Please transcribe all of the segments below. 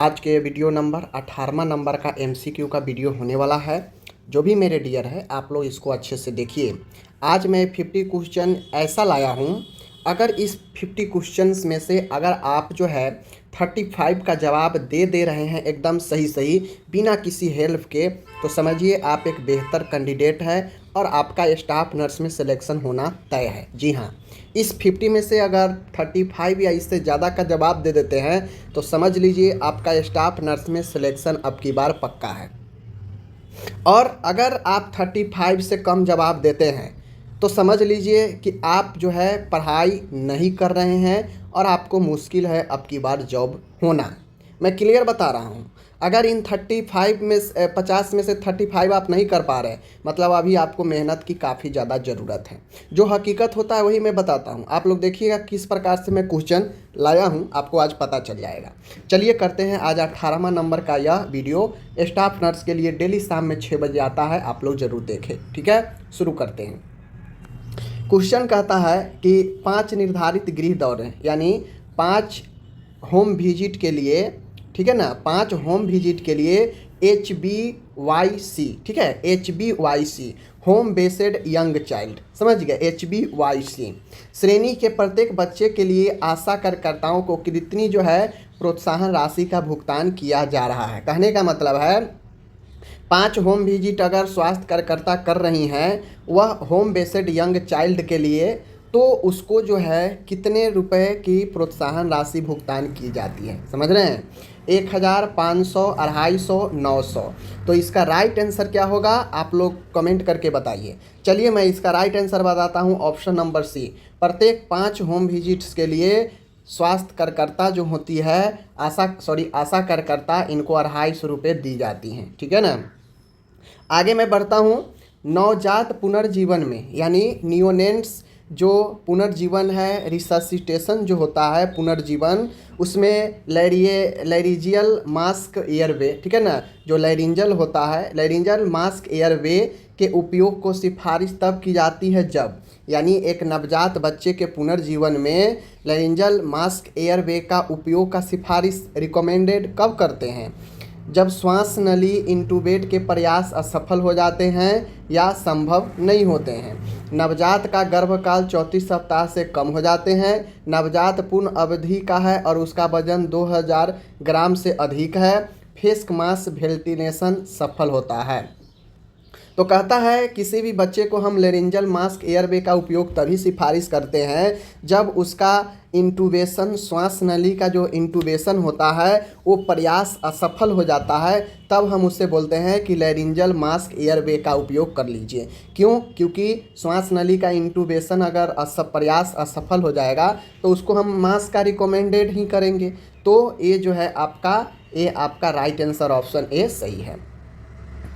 आज के video number 18वां number का एमसीक्यू का वीडियो होने वाला है। जो भी मेरे डियर है आप लोग इसको अच्छे से देखिए। आज मैं 50 क्वेश्चन ऐसा लाया हूँ, अगर इस 50 क्वेश्चंस में से अगर आप जो है 35 का जवाब दे रहे हैं एकदम सही सही बिना किसी हेल्प के, तो समझिए आप एक बेहतर कैंडिडेट है और आपका स्टाफ नर्स में सिलेक्शन होना तय है। जी हाँ, इस 50 में से अगर 35 या इससे ज़्यादा का जवाब दे देते हैं तो समझ लीजिए आपका स्टाफ नर्स में सिलेक्शन अब की बार पक्का है। और अगर आप 35 से कम जवाब देते हैं तो समझ लीजिए कि आप जो है पढ़ाई नहीं कर रहे हैं और आपको मुश्किल है अब की बार जॉब होना। मैं क्लियर बता रहा हूँ। अगर इन 35 में 50 में से 35 आप नहीं कर पा रहे, मतलब अभी आपको मेहनत की काफ़ी ज़्यादा ज़रूरत है। जो हकीकत होता है वही मैं बताता हूँ। आप लोग देखिएगा किस प्रकार से मैं क्वेश्चन लाया हूँ, आपको आज पता चल जाएगा। चलिए करते हैं आज 18वां नंबर का यह वीडियो। स्टाफ नर्स के लिए डेली शाम में 6 बजे आता है, आप लोग ज़रूर देखें। ठीक है, शुरू करते हैं। क्वेश्चन कहता है कि 5 निर्धारित गृह दौरे यानी 5 होम विजिट के लिए, ठीक है ना, 5 होम विजिट के लिए HBYC, ठीक है, HBYC home based young child, समझ गए, HBYC श्रेणी के प्रत्येक बच्चे के लिए आशा कार्यकर्ताओं को कितनी जो है प्रोत्साहन राशि का भुगतान किया जा रहा है। कहने का मतलब है 5 होम विजिट अगर स्वास्थ्य कार्यकर्ता कर रही हैं वह होम बेस्ड यंग चाइल्ड के लिए, तो उसको जो है कितने रुपए की प्रोत्साहन राशि भुगतान की जाती है, समझ रहे हैं। 1000, 500, 250, 900। तो इसका राइट आंसर क्या होगा आप लोग कमेंट करके बताइए। चलिए मैं इसका राइट आंसर बताता हूँ, ऑप्शन नंबर सी। प्रत्येक 5 होम विजिट्स के लिए स्वास्थ्य कार्यकर्ता जो होती है आशा कार्यकर्ता, इनको 250 रुपये दी जाती हैं, ठीक है ना। आगे मैं बढ़ता हूँ। नवजात पुनर्जीवन में यानी नियोनेट्स जो पुनर्जीवन है, रिससिटेशन जो होता है पुनर्जीवन, उसमें लैरिंजियल मास्क एयरवे, ठीक है ना, जो लैरिंजल होता है, लैरिंजल मास्क एयरवे के उपयोग को सिफारिश तब की जाती है जब, यानी एक नवजात बच्चे के पुनर्जीवन में लैरिंजल मास्क एयरवे का उपयोग का सिफारिश रिकमेंडेड कब करते हैं, जब श्वास नली इंटूबेट के प्रयास असफल हो जाते हैं या संभव नहीं होते हैं, नवजात का गर्भकाल 34 सप्ताह से कम हो जाते हैं, नवजात पूर्ण अवधि का है और उसका वजन 2000 ग्राम से अधिक है, फेस मास वेंटिलेशन सफल होता है। तो कहता है किसी भी बच्चे को हम लेरिंजल मास्क एयरवे का उपयोग तभी सिफारिश करते हैं जब उसका इंटूबेशन, श्वास नली का जो इंटूबेशन होता है वो प्रयास असफल हो जाता है, तब हम उससे बोलते हैं कि लेरिंजल मास्क एयरवे का उपयोग कर लीजिए। क्यों? क्योंकि श्वास नली का इंटूबेशन अगर प्रयास असफल हो जाएगा तो उसको हम मास्क का रिकमेंडेड ही करेंगे। तो ये जो है आपका राइट आंसर ऑप्शन ए सही है।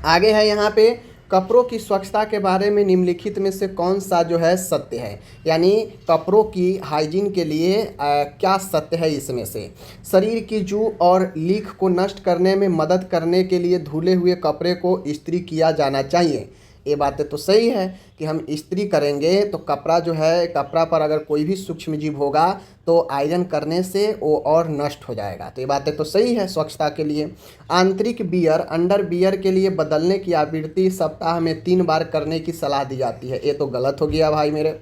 आगे है यहाँ पे कपड़ों की स्वच्छता के बारे में निम्नलिखित में से कौन सा जो है सत्य है, यानी कपड़ों की हाइजीन के लिए क्या सत्य है इसमें से। शरीर की जू और लीख को नष्ट करने में मदद करने के लिए धुले हुए कपड़े को इस्त्री किया जाना चाहिए। ये बातें तो सही है कि हम इस्त्री करेंगे तो कपड़ा जो है, कपड़ा पर अगर कोई भी सूक्ष्म जीव होगा तो आयरन करने से वो और नष्ट हो जाएगा। तो ये बातें तो सही है स्वच्छता के लिए। आंतरिक बियर अंडर बियर के लिए बदलने की आवृत्ति सप्ताह में 3 बार करने की सलाह दी जाती है। ये तो गलत हो गया भाई मेरे।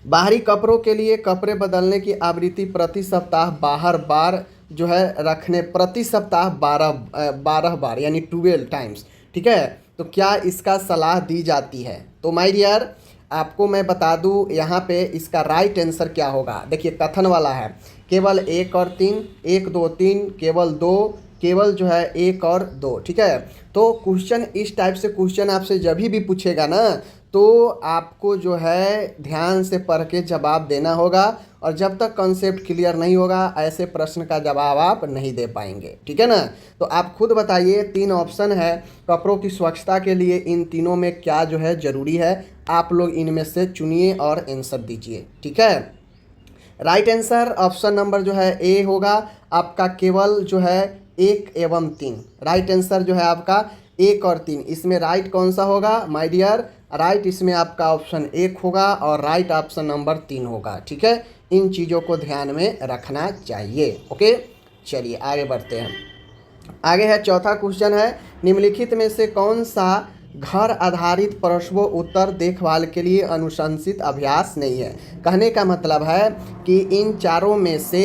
बाहरी कपड़ों के लिए कपड़े बदलने की आवृत्ति प्रति सप्ताह बाहर बार जो है रखने, प्रति सप्ताह 12 बार यानी 12 टाइम्स, ठीक है। तो क्या इसका सलाह दी जाती है? तो माय डियर आपको मैं बता दूं यहाँ पे इसका राइट आंसर क्या होगा। देखिए कथन वाला है केवल 1 और 3, 1 2 3, केवल 2, केवल जो है 1 और 2, ठीक है। तो क्वेश्चन इस टाइप से क्वेश्चन आपसे जब भी पूछेगा ना तो आपको जो है ध्यान से पढ़ के जवाब देना होगा, और जब तक कॉन्सेप्ट क्लियर नहीं होगा ऐसे प्रश्न का जवाब आप नहीं दे पाएंगे, ठीक है ना। तो आप खुद बताइए, 3 ऑप्शन है कपड़ों की स्वच्छता के लिए, इन तीनों में क्या जो है ज़रूरी है, आप लोग इनमें से चुनिए और आंसर दीजिए, ठीक है। राइट आंसर ऑप्शन नंबर जो है ए होगा आपका, केवल जो है 1 एवं 3। राइट आंसर जो है आपका 1 और 3, इसमें राइट कौन सा होगा माय डियर? राइट इसमें आपका ऑप्शन 1 होगा और राइट ऑप्शन नंबर 3 होगा, ठीक है। इन चीज़ों को ध्यान में रखना चाहिए, ओके। चलिए आगे बढ़ते हैं। आगे है चौथा क्वेश्चन है, निम्नलिखित में से कौन सा घर आधारित प्रसव उत्तर देखभाल के लिए अनुशंसित अभ्यास नहीं है। कहने का मतलब है कि इन चारों में से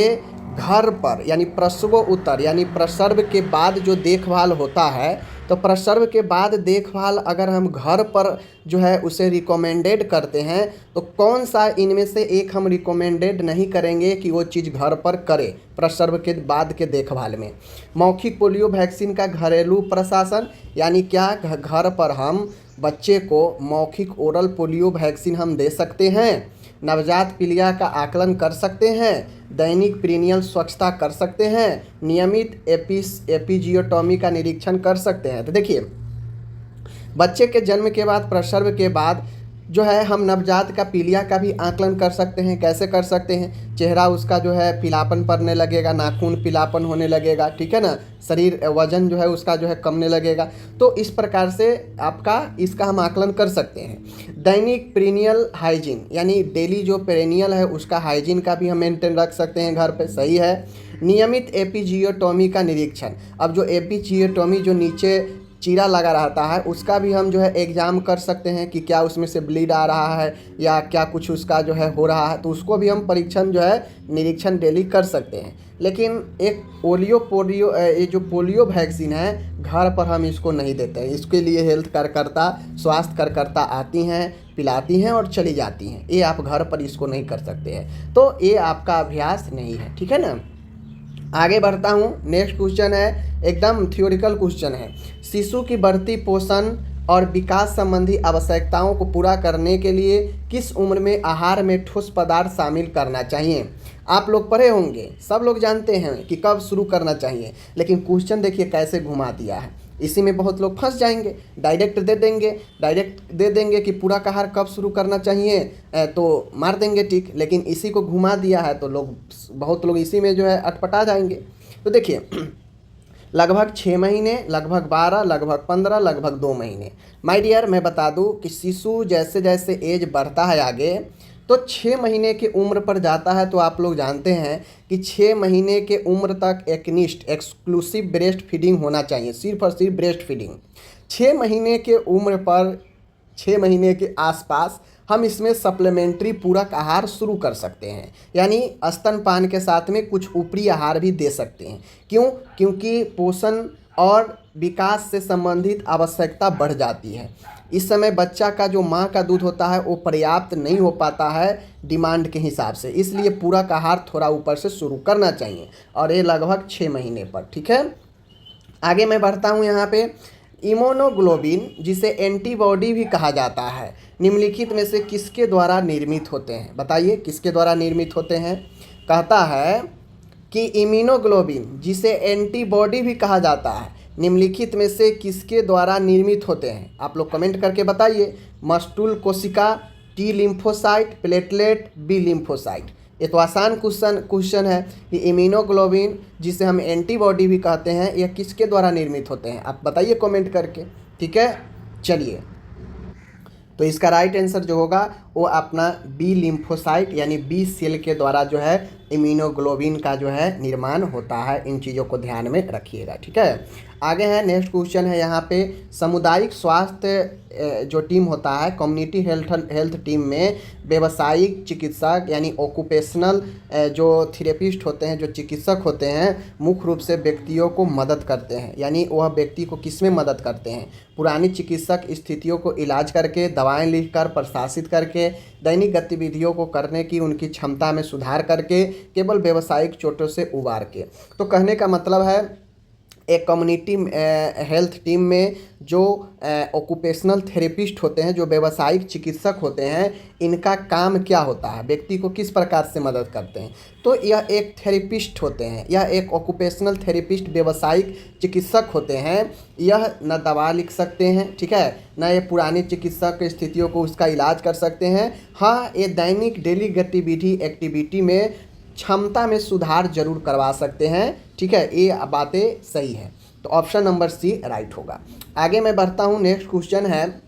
घर पर यानी प्रसव उत्तर यानी प्रसव के बाद जो देखभाल होता है, तो प्रसव के बाद देखभाल अगर हम घर पर जो है उसे रिकमेंडेड करते हैं, तो कौन सा इनमें से एक हम रिकमेंडेड नहीं करेंगे कि वो चीज़ घर पर करे प्रसव के बाद के देखभाल में। मौखिक पोलियो वैक्सीन का घरेलू प्रशासन, यानी क्या घर पर हम बच्चे को मौखिक ओरल पोलियो वैक्सीन हम दे सकते हैं, नवजात पीलिया का आकलन कर सकते हैं, दैनिक प्रीनियल स्वच्छता कर सकते हैं, नियमित एपिजियोटॉमी का निरीक्षण कर सकते हैं। तो देखिए, बच्चे के जन्म के बाद प्रसव के बाद जो है हम नवजात का पीलिया का भी आकलन कर सकते हैं। कैसे कर सकते हैं? चेहरा उसका जो है पीलापन पड़ने लगेगा, नाखून पीलापन होने लगेगा, ठीक है ना, शरीर वजन जो है उसका जो है कमने लगेगा। तो इस प्रकार से इसका हम आकलन कर सकते हैं। दैनिक पेरिनियल हाइजीन, यानी डेली जो पेरिनियल है उसका हाइजीन का भी हम मेंटेन रख सकते हैं घर पे, सही है। नियमित एपिजियोटॉमी का निरीक्षण, अब जो एपिजियोटॉमी जो नीचे चीरा लगा रहता है उसका भी हम जो है एग्जाम कर सकते हैं कि क्या उसमें से ब्लीड आ रहा है या क्या कुछ उसका जो है हो रहा है, तो उसको भी हम परीक्षण जो है निरीक्षण डेली कर सकते हैं। लेकिन एक पोलियो ये जो पोलियो वैक्सीन है घर पर हम इसको नहीं देते हैं। इसके लिए हेल्थ कार्यकर्ता, स्वास्थ्य कार्यकर्ता आती हैं, पिलाती हैं और चली जाती हैं। ये आप घर पर इसको नहीं कर सकते हैं, तो ये आपका अभ्यास नहीं है, ठीक है ना। आगे बढ़ता हूँ। नेक्स्ट क्वेश्चन है, एकदम थ्योरिकल क्वेश्चन है। शिशु की बढ़ती पोषण और विकास संबंधी आवश्यकताओं को पूरा करने के लिए किस उम्र में आहार में ठोस पदार्थ शामिल करना चाहिए? आप लोग पढ़े होंगे, सब लोग जानते हैं कि कब शुरू करना चाहिए, लेकिन क्वेश्चन देखिए कैसे घुमा दिया है। इसी में बहुत लोग फंस जाएंगे, डायरेक्ट दे देंगे कि पूरा आहार कब शुरू करना चाहिए, तो मार देंगे टिक, लेकिन इसी को घुमा दिया है तो बहुत लोग इसी में जो है अटपटा जाएंगे। तो देखिए, लगभग 6 महीने, लगभग 12, लगभग 15, लगभग 2 महीने। माय डियर, मैं बता दूं कि शिशु जैसे जैसे एज बढ़ता है आगे, तो 6 महीने की उम्र पर जाता है, तो आप लोग जानते हैं कि 6 महीने के उम्र तक एकनिष्ठ एक्सक्लूसिव ब्रेस्ट फीडिंग होना चाहिए, सिर्फ और सिर्फ ब्रेस्ट फीडिंग। 6 महीने के उम्र पर, 6 महीने के आसपास हम इसमें सप्लीमेंट्री पूरक आहार शुरू कर सकते हैं, यानी स्तनपान के साथ में कुछ ऊपरी आहार भी दे सकते हैं। क्यों? क्योंकि पोषण और विकास से संबंधित आवश्यकता बढ़ जाती है। इस समय बच्चा का जो माँ का दूध होता है वो पर्याप्त नहीं हो पाता है डिमांड के हिसाब से, इसलिए पूरक आहार थोड़ा ऊपर से शुरू करना चाहिए, और ये लगभग 6 महीने पर, ठीक है। आगे मैं बढ़ता हूँ यहाँ पे। इम्यूनोग्लोबिन, जिसे एंटीबॉडी भी कहा जाता है, निम्नलिखित में से किसके द्वारा निर्मित होते हैं? बताइए किसके द्वारा निर्मित होते हैं? कहता है कि इम्यूनोग्लोबिन, जिसे एंटीबॉडी भी कहा जाता है, निम्नलिखित में से किसके द्वारा निर्मित होते हैं? आप लोग कमेंट करके बताइए। मस्टूल कोशिका, T lymphocyte, platelet, B lymphocyte. ये तो आसान क्वेश्चन है कि इम्यूनोग्लोबिन, जिसे हम एंटीबॉडी भी कहते हैं, यह किसके द्वारा निर्मित होते हैं? आप बताइए कमेंट करके, ठीक है। चलिए, तो इसका राइट आंसर जो होगा वो अपना बी लिम्फोसाइट यानी बी सेल के द्वारा जो है इम्यूनोग्लोबिन का जो है निर्माण होता है। इन चीज़ों को ध्यान में रखिएगा, ठीक है। आगे है, नेक्स्ट क्वेश्चन है यहाँ पे, सामुदायिक स्वास्थ्य जो टीम होता है, कम्युनिटी हेल्थ टीम में व्यावसायिक चिकित्सक यानी ऑक्यूपेशनल जो थेरेपिस्ट होते हैं, जो चिकित्सक होते हैं, मुख्य रूप से व्यक्तियों को मदद करते हैं। यानी वह व्यक्ति को किस में मदद करते हैं? पुरानी चिकित्सक स्थितियों को इलाज करके, दवाएं लिखकर, प्रशासित करके, दैनिक गतिविधियों को करने की उनकी क्षमता में सुधार करके, केवल व्यावसायिक चोटों से उबार के। तो कहने का मतलब है एक कम्युनिटी हेल्थ टीम में जो ऑक्यूपेशनल थेरेपिस्ट होते हैं, जो व्यावसायिक चिकित्सक होते हैं, इनका काम क्या होता है? व्यक्ति को किस प्रकार से मदद करते हैं? तो यह एक थेरेपिस्ट होते हैं, यह एक ऑक्यूपेशनल थेरेपिस्ट व्यावसायिक चिकित्सक होते हैं। यह न दवा लिख सकते हैं, ठीक है, न ये पुरानी चिकित्सक स्थितियों को उसका इलाज कर सकते हैं। हाँ, ये दैनिक डेली गतिविधि एक्टिविटी में क्षमता में सुधार जरूर करवा सकते हैं, ठीक है। ये बातें सही है, तो ऑप्शन नंबर सी राइट होगा। आगे मैं बढ़ता हूँ। नेक्स्ट क्वेश्चन है,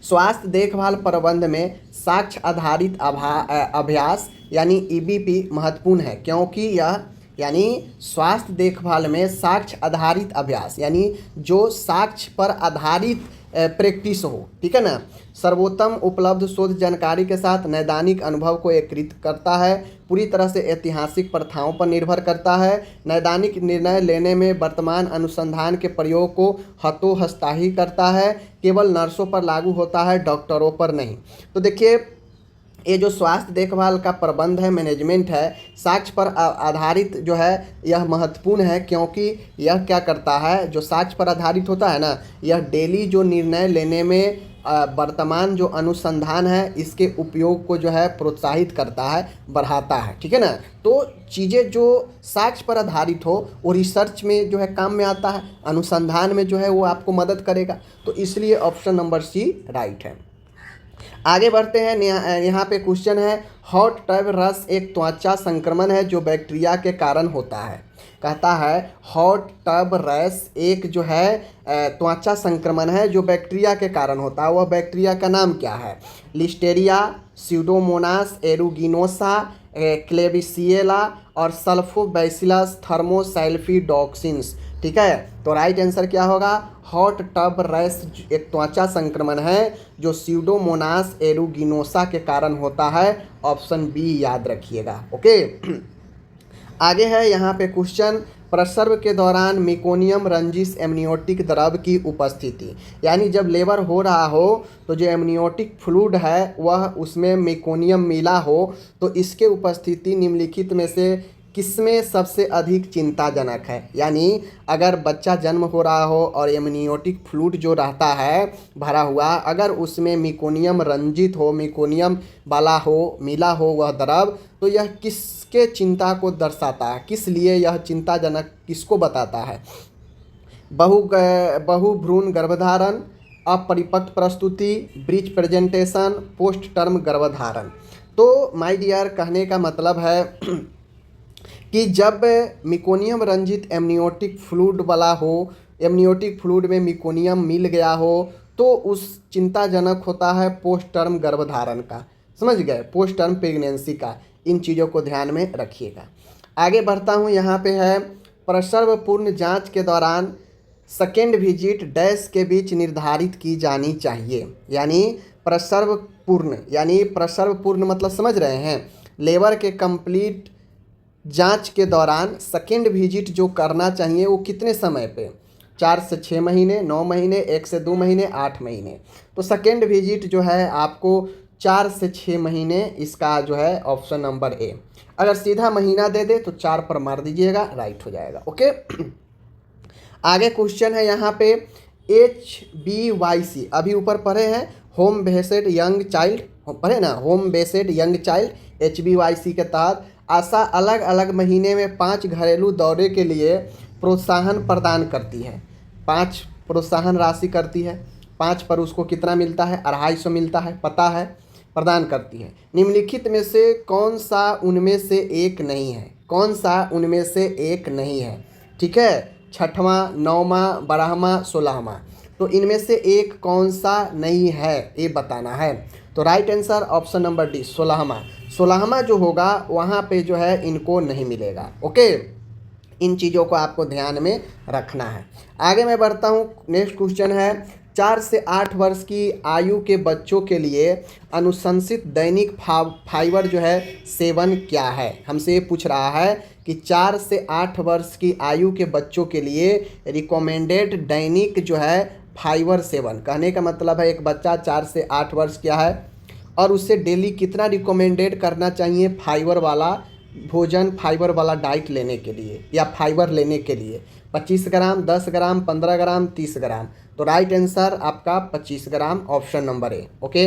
स्वास्थ्य देखभाल प्रबंध में साक्ष्य आधारित अभ्यास यानी ईबीपी महत्वपूर्ण है, क्योंकि यह यानी स्वास्थ्य देखभाल में साक्ष्य आधारित अभ्यास, यानी जो साक्ष्य पर आधारित प्रैक्टिस हो, ठीक है ना। सर्वोत्तम उपलब्ध शोध जानकारी के साथ नैदानिक अनुभव को एकीकृत करता है, पूरी तरह से ऐतिहासिक प्रथाओं पर निर्भर करता है, नैदानिक निर्णय लेने में वर्तमान अनुसंधान के प्रयोग को हतोत्साही करता है, केवल नर्सों पर लागू होता है, डॉक्टरों पर नहीं। तो देखिए, ये जो स्वास्थ्य देखभाल का प्रबंध है, मैनेजमेंट है, साक्ष्य पर आधारित जो है, यह महत्वपूर्ण है, क्योंकि यह क्या करता है, जो साक्ष्य पर आधारित होता है ना, यह डेली जो निर्णय लेने में वर्तमान जो अनुसंधान है इसके उपयोग को जो है प्रोत्साहित करता है, बढ़ाता है, ठीक है ना। तो चीज़ें जो साक्ष्य पर आधारित हो वो रिसर्च में जो है काम में आता है, अनुसंधान में जो है वो आपको मदद करेगा। तो इसलिए ऑप्शन नंबर सी राइट है। आगे बढ़ते हैं। यहाँ पे क्वेश्चन है, हॉट टब रस एक त्वचा संक्रमण है जो बैक्टीरिया के कारण होता है। कहता है हॉट टब रैश एक जो है त्वचा संक्रमण है जो बैक्टीरिया के कारण होता है। वह बैक्टीरिया का नाम क्या है? लिस्टेरिया, स्यूडोमोनास एरुगिनोसा, क्लेबिसिएला और सल्फोबैसिलस थर्मोसैल्फिडॉक्सिन्स। ठीक है, तो राइट आंसर क्या होगा? हॉट टब रैश एक त्वचा संक्रमण है जो स्यूडोमोनास एरुगिनोसा के कारण होता है। ऑप्शन बी याद रखिएगा। ओके, आगे है यहाँ पे क्वेश्चन, प्रसव के दौरान मेकोनियम रंजिश एमनियोटिक द्रव की उपस्थिति, यानी जब लेबर हो रहा हो तो जो एमनियोटिक फ्लूइड है वह उसमें मेकोनियम मिला हो, तो इसके उपस्थिति निम्नलिखित में से किसमें सबसे अधिक चिंताजनक है? यानी अगर बच्चा जन्म हो रहा हो और एमनियोटिक फ्लूइड जो रहता है भरा हुआ, अगर उसमें मेकोनियम रंजित हो, मेकोनियम वाला हो, मिला हो वह द्रव, तो यह किसके चिंता को दर्शाता है? किस लिए यह चिंताजनक किसको बताता है? बहुभ्रूण गर्भधारण, अपरिपक्व प्रस्तुति, ब्रीच प्रेजेंटेशन, पोस्ट टर्म गर्भधारण। तो माय डियर, कहने का मतलब है कि जब मेकोनियम रंजित एमनियोटिक फ्लूइड वाला हो, एमनियोटिक फ्लूइड में मेकोनियम मिल गया हो, तो उस चिंताजनक होता है पोस्ट टर्म गर्भधारण का। समझ गए? पोस्ट टर्म प्रेगनेंसी का। इन चीज़ों को ध्यान में रखिएगा। आगे बढ़ता हूँ। यहाँ पे है, प्रसव पूर्ण जांच के दौरान सेकेंड विजिट डैश के बीच निर्धारित की जानी चाहिए। यानी प्रसव पूर्ण, यानी प्रसव पूर्ण मतलब समझ रहे हैं, लेबर के कंप्लीट जांच के दौरान सेकेंड विजिट जो करना चाहिए वो कितने समय पे? 4 से 6 महीने, 9 महीने, 1 से 2 महीने, 8 महीने। तो सेकेंड विजिट जो है आपको 4 से 6 महीने, इसका जो है ऑप्शन नंबर ए। अगर सीधा महीना दे दे तो 4 पर मार दीजिएगा, राइट हो जाएगा। ओके, आगे क्वेश्चन है यहाँ पे, HBYC अभी ऊपर पढ़े हैं, होम बेस्ड यंग चाइल्ड, पढ़े ना, home based young child. HBYC के तहत आशा अलग अलग महीने में 5 घरेलू दौरे के लिए प्रोत्साहन प्रदान करती है। 5 प्रोत्साहन राशि करती है। 5 पर उसको कितना मिलता है? 250 मिलता है, पता है, प्रदान करती है। निम्नलिखित में से कौन सा उनमें से एक नहीं है? कौन सा उनमें से एक नहीं है? ठीक है, 6वां, 9वां, 12वां, 16वां। तो इनमें से एक कौन सा नहीं है ये बताना है। तो right answer option number D, 16वां। 16वां जो होगा वहाँ पे जो है इनको नहीं मिलेगा। ओके, इन चीज़ों को आपको ध्यान में रखना है। आगे मैं बढ़ता हूँ। नेक्स्ट क्वेश्चन है, 4 से 8 वर्ष की आयु के बच्चों के लिए अनुशंसित दैनिक फाइबर जो है सेवन क्या है? हमसे ये पूछ रहा है कि 4 से 8 वर्ष की आयु के बच्चों के लिए रिकमेंडेड दैनिक जो है फाइबर सेवन। कहने का मतलब है एक बच्चा 4 से 8 वर्ष क्या है और उससे डेली कितना रिकमेंडेड करना चाहिए फाइबर वाला भोजन, फाइबर वाला डाइट लेने के लिए या फाइबर लेने के लिए? 25 ग्राम, 10 ग्राम, 15 ग्राम, 30 ग्राम। तो राइट आंसर आपका 25 ग्राम, ऑप्शन नंबर ए। ओके,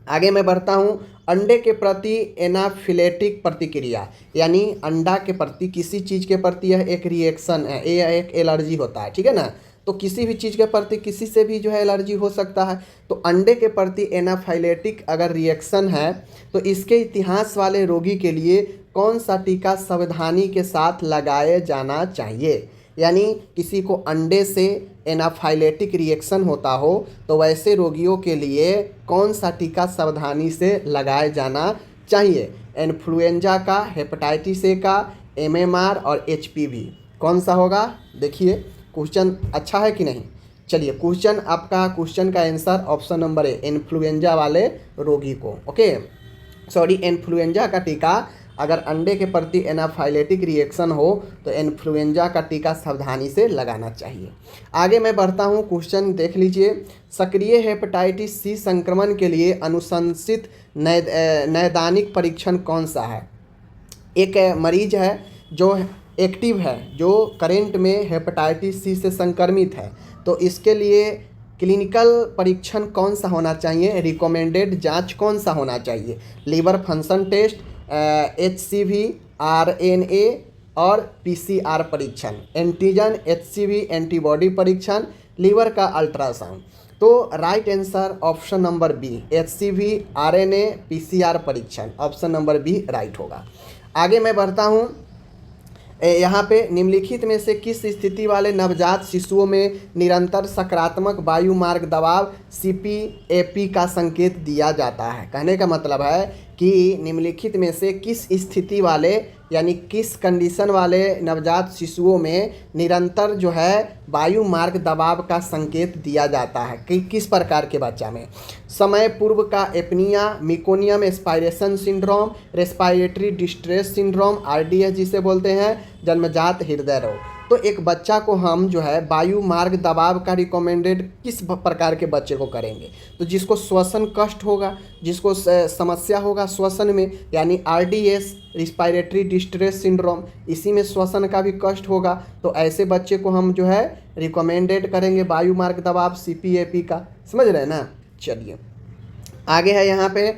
आगे मैं बढ़ता हूँ। अंडे के प्रति एनाफिलेटिक प्रतिक्रिया, यानी अंडा के प्रति, किसी चीज़ के प्रति यह एक रिएक्शन है, यह एक एलर्जी होता है, ठीक है ना। तो किसी भी चीज़ के प्रति किसी से भी जो है एलर्जी हो सकता है। तो अंडे के प्रति एनाफाइलेटिक अगर रिएक्शन है तो इसके इतिहास वाले रोगी के लिए कौन सा टीका सावधानी के साथ लगाया जाना चाहिए? यानी किसी को अंडे से एनाफाइलेटिक रिएक्शन होता हो तो वैसे रोगियों के लिए कौन सा टीका सावधानी से लगाया जाना चाहिए? इन्फ्लुएंजा का, हेपेटाइटिस ए का, MMR और HPV कौन सा होगा? देखिए क्वेश्चन अच्छा है कि नहीं। चलिए क्वेश्चन का answer option number A, influenza वाले रोगी को, ओके सॉरी, इन्फ्लुएंजा का टीका अगर अंडे के प्रति एनाफाइलेटिक रिएक्शन हो तो इन्फ्लुएंजा का टीका सावधानी से लगाना चाहिए। आगे मैं बढ़ता हूँ, क्वेश्चन देख लीजिए। सक्रिय हेपेटाइटिस सी संक्रमण के लिए अनुशंसित नैदानिक परीक्षण कौन सा है? एक मरीज है जो एक्टिव है, जो करेंट में हेपेटाइटिस सी से संक्रमित है, तो इसके लिए क्लिनिकल परीक्षण कौन सा होना चाहिए? रिकमेंडेड जांच कौन सा होना चाहिए? Liver function test, HCV, RNA और PCR परीक्षण, एंटीजन, HCV एंटीबॉडी परीक्षण, लीवर का अल्ट्रासाउंड। तो right answer option number B, HCV, RNA, PCR परीक्षण, ऑप्शन नंबर बी राइट होगा। आगे मैं बढ़ता हूँ, यहाँ पे निम्नलिखित में से किस स्थिति वाले नवजात शिशुओं में निरंतर सकारात्मक वायु मार्ग दबाव CPAP का संकेत दिया जाता है? कहने का मतलब है कि निम्नलिखित में से किस स्थिति वाले यानी किस कंडीशन वाले नवजात शिशुओं में निरंतर जो है वायु मार्ग दबाव का संकेत दिया जाता है? कि किस प्रकार के बच्चा में? समय पूर्व का apnoea, meconium aspiration syndrome, respiratory distress syndrome, RDS जिसे बोलते हैं, जन्मजात हृदय रोग। तो एक बच्चा को हम जो है वायु मार्ग दबाव का रिकमेंडेड किस प्रकार के बच्चे को करेंगे? तो जिसको श्वसन कष्ट होगा, जिसको समस्या होगा श्वसन में, यानी RDS, रिस्पायरेटरी डिस्ट्रेस सिंड्रोम, इसी में श्वसन का भी कष्ट होगा, तो ऐसे बच्चे को हम जो है रिकमेंडेड करेंगे वायु मार्ग दबाव CPAP का। समझ रहे हैं ना? चलिए आगे है यहाँ पे,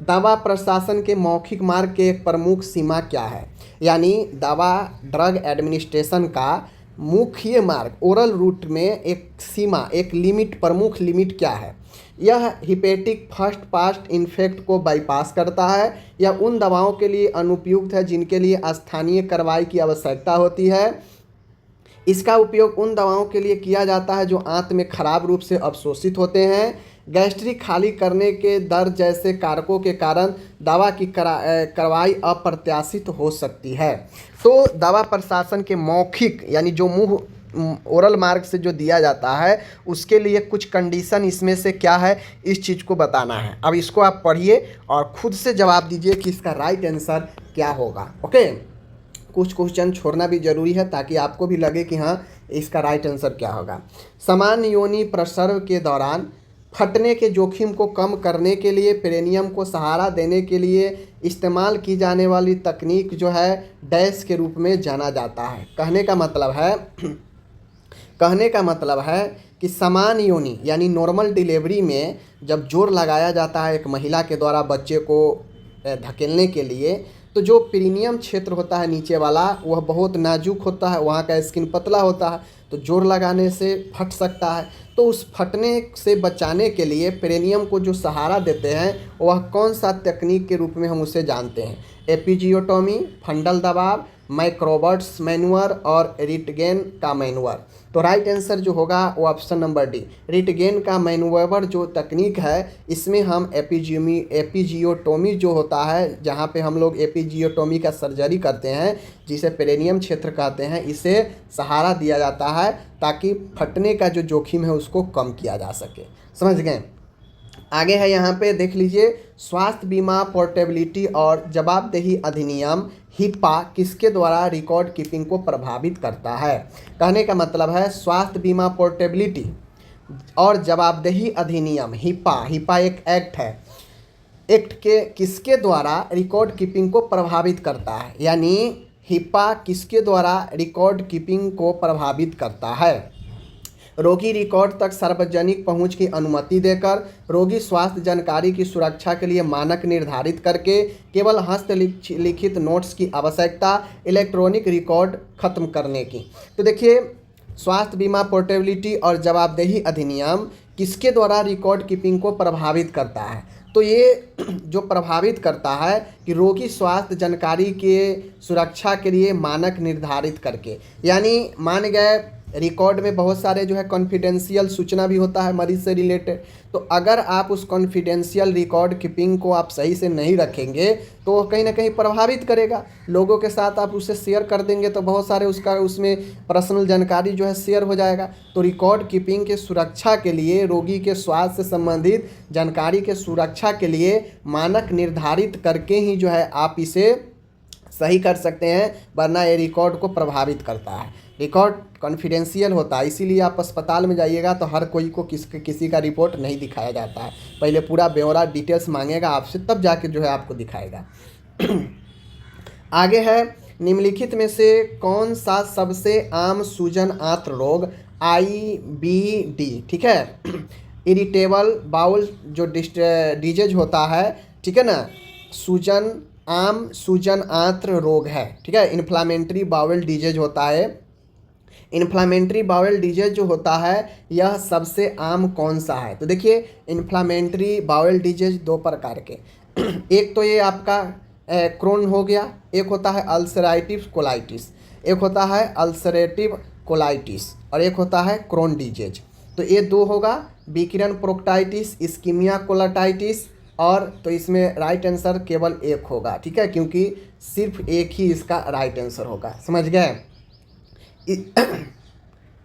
दवा प्रशासन के मौखिक मार्ग के एक प्रमुख सीमा क्या है? यानी दवा ड्रग एडमिनिस्ट्रेशन का मुख्य मार्ग ओरल रूट में एक सीमा, एक लिमिट, प्रमुख लिमिट क्या है? यह हिपेटिक फर्स्ट पास इन्फेक्ट को बाईपास करता है या उन दवाओं के लिए अनुपयुक्त है जिनके लिए स्थानीय कार्रवाई की आवश्यकता होती है? इसका उपयोग उन दवाओं के लिए किया जाता है जो आंत में खराब रूप से अवशोषित होते हैं। गैस्ट्रिक खाली करने के दर जैसे कारकों के कारण दवा की कार्रवाई अप्रत्याशित हो सकती है। तो दवा प्रशासन के मौखिक यानी जो मुंह ओरल मार्ग से जो दिया जाता है उसके लिए कुछ कंडीशन इसमें से क्या है, इस चीज़ को बताना है। अब इसको आप पढ़िए और खुद से जवाब दीजिए कि इसका राइट आंसर क्या होगा। ओके, कुछ क्वेश्चन छोड़ना भी जरूरी है ताकि आपको भी लगे कि हाँ इसका राइट आंसर क्या होगा। समान योनि प्रसर्व के दौरान फटने के जोखिम को कम करने के लिए पेरिनियम को सहारा देने के लिए इस्तेमाल की जाने वाली तकनीक जो है डैश के रूप में जाना जाता है। कहने का मतलब है कि समान योनि यानी नॉर्मल डिलीवरी में जब जोर लगाया जाता है एक महिला के द्वारा बच्चे को धकेलने के लिए, तो जो पेरिनियम क्षेत्र होता है नीचे वाला वह बहुत नाजुक होता है, वहाँ का स्किन पतला होता है, तो जोर लगाने से फट सकता है। तो उस फटने से बचाने के लिए पेरिनियम को जो सहारा देते हैं वह कौन सा तकनीक के रूप में हम उसे जानते हैं? एपिजियोटोमी, फंडल दबाव, मैक्रोबर्ट्स मैनुअर और रिटगेन का मैनुअर। तो राइट आंसर जो होगा वो ऑप्शन नंबर डी, रिटगेन का मैनुअर जो तकनीक है इसमें हम एपिजियोटोमी जो होता है, जहाँ पे हम लोग एपिजियोटोमी का सर्जरी करते हैं जिसे पेरिनियम क्षेत्र कहते हैं, इसे सहारा दिया जाता है ताकि फटने का जो जोखिम है उसको कम किया जा सके। समझ गए? आगे है यहाँ पे देख लीजिए, स्वास्थ्य बीमा पोर्टेबिलिटी और जवाबदेही अधिनियम हिप्पा किसके द्वारा रिकॉर्ड कीपिंग को प्रभावित करता है? कहने का मतलब है स्वास्थ्य बीमा पोर्टेबिलिटी और जवाबदेही अधिनियम हिप्पा एक एक्ट है, एक्ट के किसके द्वारा रिकॉर्ड कीपिंग को प्रभावित करता है? यानी हिप्पा किसके द्वारा रिकॉर्ड कीपिंग को प्रभावित करता है? रोगी रिकॉर्ड तक सार्वजनिक पहुंच की अनुमति देकर, रोगी स्वास्थ्य जानकारी की सुरक्षा के लिए मानक निर्धारित करके, केवल हस्तलिखित नोट्स की आवश्यकता, इलेक्ट्रॉनिक रिकॉर्ड खत्म करने की। तो देखिए स्वास्थ्य बीमा पोर्टेबिलिटी और जवाबदेही अधिनियम किसके द्वारा रिकॉर्ड कीपिंग को प्रभावित करता है? तो ये जो प्रभावित करता है कि रोगी स्वास्थ्य जानकारी के सुरक्षा के लिए मानक निर्धारित करके, यानी मान गए रिकॉर्ड में बहुत सारे जो है कॉन्फिडेंशियल सूचना भी होता है मरीज से रिलेटेड। तो अगर आप उस कॉन्फिडेंशियल रिकॉर्ड कीपिंग को आप सही से नहीं रखेंगे तो वो कहीं ना कहीं प्रभावित करेगा। लोगों के साथ आप उसे शेयर कर देंगे तो बहुत सारे उसमें पर्सनल जानकारी जो है शेयर हो जाएगा। तो रिकॉर्ड कीपिंग के सुरक्षा के लिए, रोगी के स्वास्थ्य से संबंधित जानकारी के सुरक्षा के लिए मानक निर्धारित करके ही जो है आप इसे सही कर सकते हैं, वरना ये रिकॉर्ड को प्रभावित करता है। रिकॉर्ड कॉन्फिडेंशियल होता है, इसीलिए आप अस्पताल में जाइएगा तो हर कोई को किसी का रिपोर्ट नहीं दिखाया जाता है। पहले पूरा ब्यौरा डिटेल्स मांगेगा आपसे, तब जाके जो है आपको दिखाएगा। आगे है, निम्नलिखित में से कौन सा सबसे आम सूजन आंत्र रोग IBD, ठीक है, इरिटेबल बाउल जो डिजीज होता है, ठीक है ना, आम सूजन आंत्र रोग है, ठीक है। इन्फ्लामेटरी बाउल डिजीज होता है। इन्फ्लामेटरी बाउल डिजीज जो होता है यह सबसे आम कौन सा है? तो देखिए, इन्फ्लामेटरी बाउल डिजीज दो प्रकार के एक तो ये आपका क्रोन हो गया, एक होता है अल्सरेटिव कोलाइटिस, एक होता है अल्सरेटिव कोलाइटिस और एक होता है क्रोन डिजीज। तो ये दो होगा, विकिरण प्रोक्टाइटिस, इस्कीमिया कोलाइटिस, और तो इसमें राइट आंसर केवल एक होगा, ठीक है, क्योंकि सिर्फ एक ही इसका राइट आंसर होगा। समझ गए?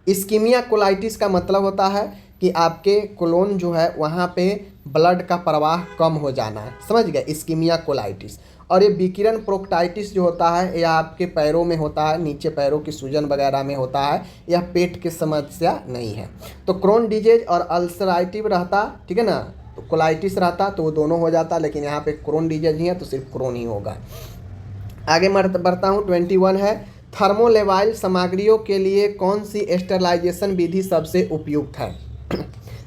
इस्कीमिया कोलाइटिस का मतलब होता है कि आपके कोलोन जो है वहाँ पे ब्लड का प्रवाह कम हो जाना है। समझ गए? Ischaemia colitis. और ये विकिरण प्रोक्टाइटिस जो होता है यह आपके पैरों में होता है, नीचे पैरों की सूजन वगैरह में होता है, यह पेट की समस्या नहीं है। तो क्रोन डिजीज और अल्सराइटिव रहता, ठीक है ना, तो कोलाइटिस रहता तो वो दोनों हो जाता, लेकिन यहाँ पे क्रोन डिजीज ही है तो सिर्फ क्रोन ही होगा। आगे बढ़ता हूँ। 21 है, थर्मोलेवाइल सामग्रियों के लिए कौन सी स्टेरलाइजेशन विधि सबसे उपयुक्त है?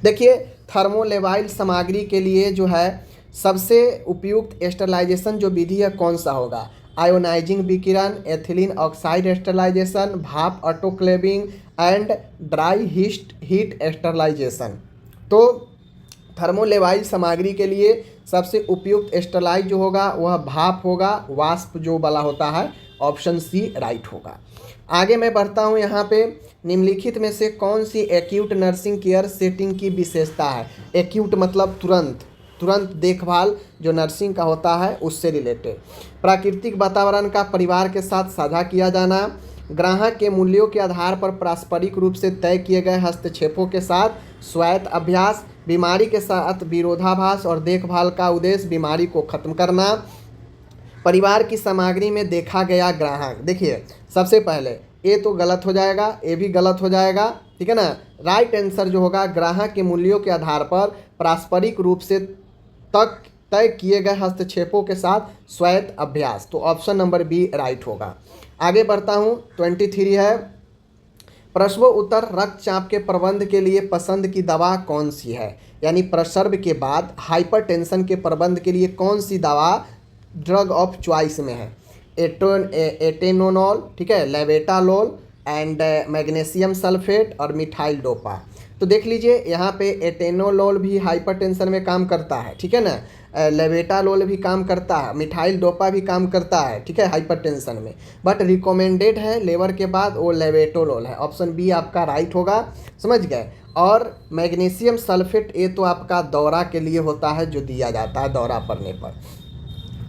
देखिए, थर्मोलेवाइल सामग्री के लिए जो है सबसे उपयुक्त स्टेरलाइजेशन जो विधि है कौन सा होगा? आयोनाइजिंग विकिरण, एथिलीन ऑक्साइड स्टेरलाइजेशन, भाप autoclaving and dry heat sterilisation. तो थर्मोलेवाइल सामग्री के लिए सबसे उपयुक्त स्टेरलाइज जो होगा वह भाप होगा, वाष्प जो वाला होता है, ऑप्शन सी राइट होगा। आगे मैं बढ़ता हूँ। यहाँ पे निम्नलिखित में से कौन सी एक्यूट नर्सिंग केयर सेटिंग की विशेषता है? एक्यूट मतलब तुरंत देखभाल जो नर्सिंग का होता है उससे रिलेटेड। प्राकृतिक वातावरण का परिवार के साथ साझा किया जाना, ग्राहक के मूल्यों के आधार पर पारस्परिक रूप से तय किए गए हस्तक्षेपों के साथ स्वायत्त अभ्यास, बीमारी के साथ विरोधाभास और देखभाल का उद्देश्य बीमारी को खत्म करना, परिवार की सामग्री में देखा गया ग्राहक। देखिए, सबसे पहले ये तो गलत हो जाएगा, ये भी गलत हो जाएगा, ठीक है ना। राइट आंसर जो होगा, ग्राहक के मूल्यों के आधार पर पारस्परिक रूप से तय किए गए हस्तक्षेपों के साथ स्वायत्त अभ्यास, तो ऑप्शन नंबर बी राइट होगा। आगे बढ़ता हूँ। 23 है, प्रसव उत्तर रक्तचाप के प्रबंध के लिए पसंद की दवा कौन सी है? यानी प्रसव के बाद हाइपरटेंशन के प्रबंध के लिए कौन सी दवा ड्रग ऑफ चॉइस में है? एटेनोनॉल, ठीक है, लेवेटालोल एंड मैग्नीशियम सल्फेट और मिथाइल डोपा। तो देख लीजिए, यहाँ पे एटेनोलोल भी हाइपरटेंशन में काम करता है, ठीक है ना, लेवेटालोल भी काम करता है, मिथाइल डोपा भी काम करता है, ठीक है, हाइपरटेंशन में, बट रिकमेंडेड है लेवर के बाद वो लेवेटोलोल है। ऑप्शन बी आपका राइट होगा। समझ गए? और मैग्नीशियम सल्फेट ये तो आपका दौरा के लिए होता है, जो दिया जाता है दौरा पड़ने पर।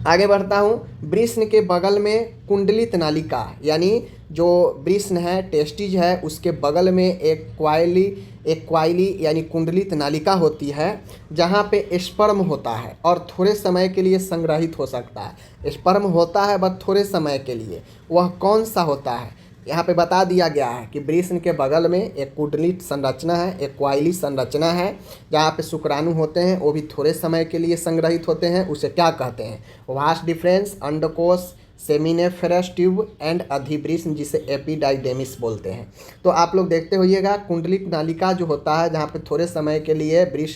आगे बढ़ता हूँ। वृष्ण के बगल में कुंडलित नालिका, यानी जो वृष्ण है, टेस्टिज है, उसके बगल में एक क्वाइली यानी कुंडलित नालिका होती है, जहाँ पे स्पर्म होता है और थोड़े समय के लिए संग्रहित हो सकता है। स्पर्म होता है बस थोड़े समय के लिए, वह कौन सा होता है? यहाँ पे बता दिया गया है कि वृष्ण के बगल में एक कुंडलित संरचना है, एक क्वाइली संरचना है, जहाँ पे शुक्राणु होते हैं, वो भी थोड़े समय के लिए संग्रहित होते हैं। उसे क्या कहते हैं? वास डिफरेंस, अंडकोश, सेमिनेफेरस ट्यूब एंड अधिवृष्ण, जिसे एपिडाइडेमिस बोलते हैं। तो आप लोग देखते होइएगा, कुंडलित नालिका जो होता है जहाँ पे थोड़े समय के लिए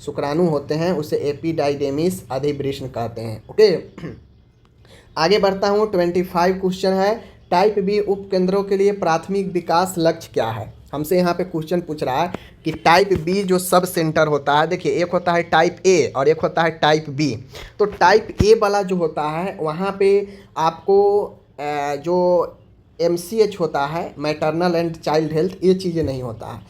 शुक्राणु होते हैं, उसे एपिडाइडेमिस अधिवृष्ण कहते हैं। ओके, आगे बढ़ता हूँ। 25 क्वेश्चन है, टाइप बी उपकेंद्रों के लिए प्राथमिक विकास लक्ष्य क्या है? हमसे यहाँ पे क्वेश्चन पूछ रहा है कि टाइप बी जो सब सेंटर होता है, देखिए एक होता है टाइप ए और एक होता है टाइप बी। तो टाइप ए वाला जो होता है वहाँ पे आपको जो MCH होता है, मैटरनल एंड चाइल्ड हेल्थ, ये चीज़ें नहीं होता है,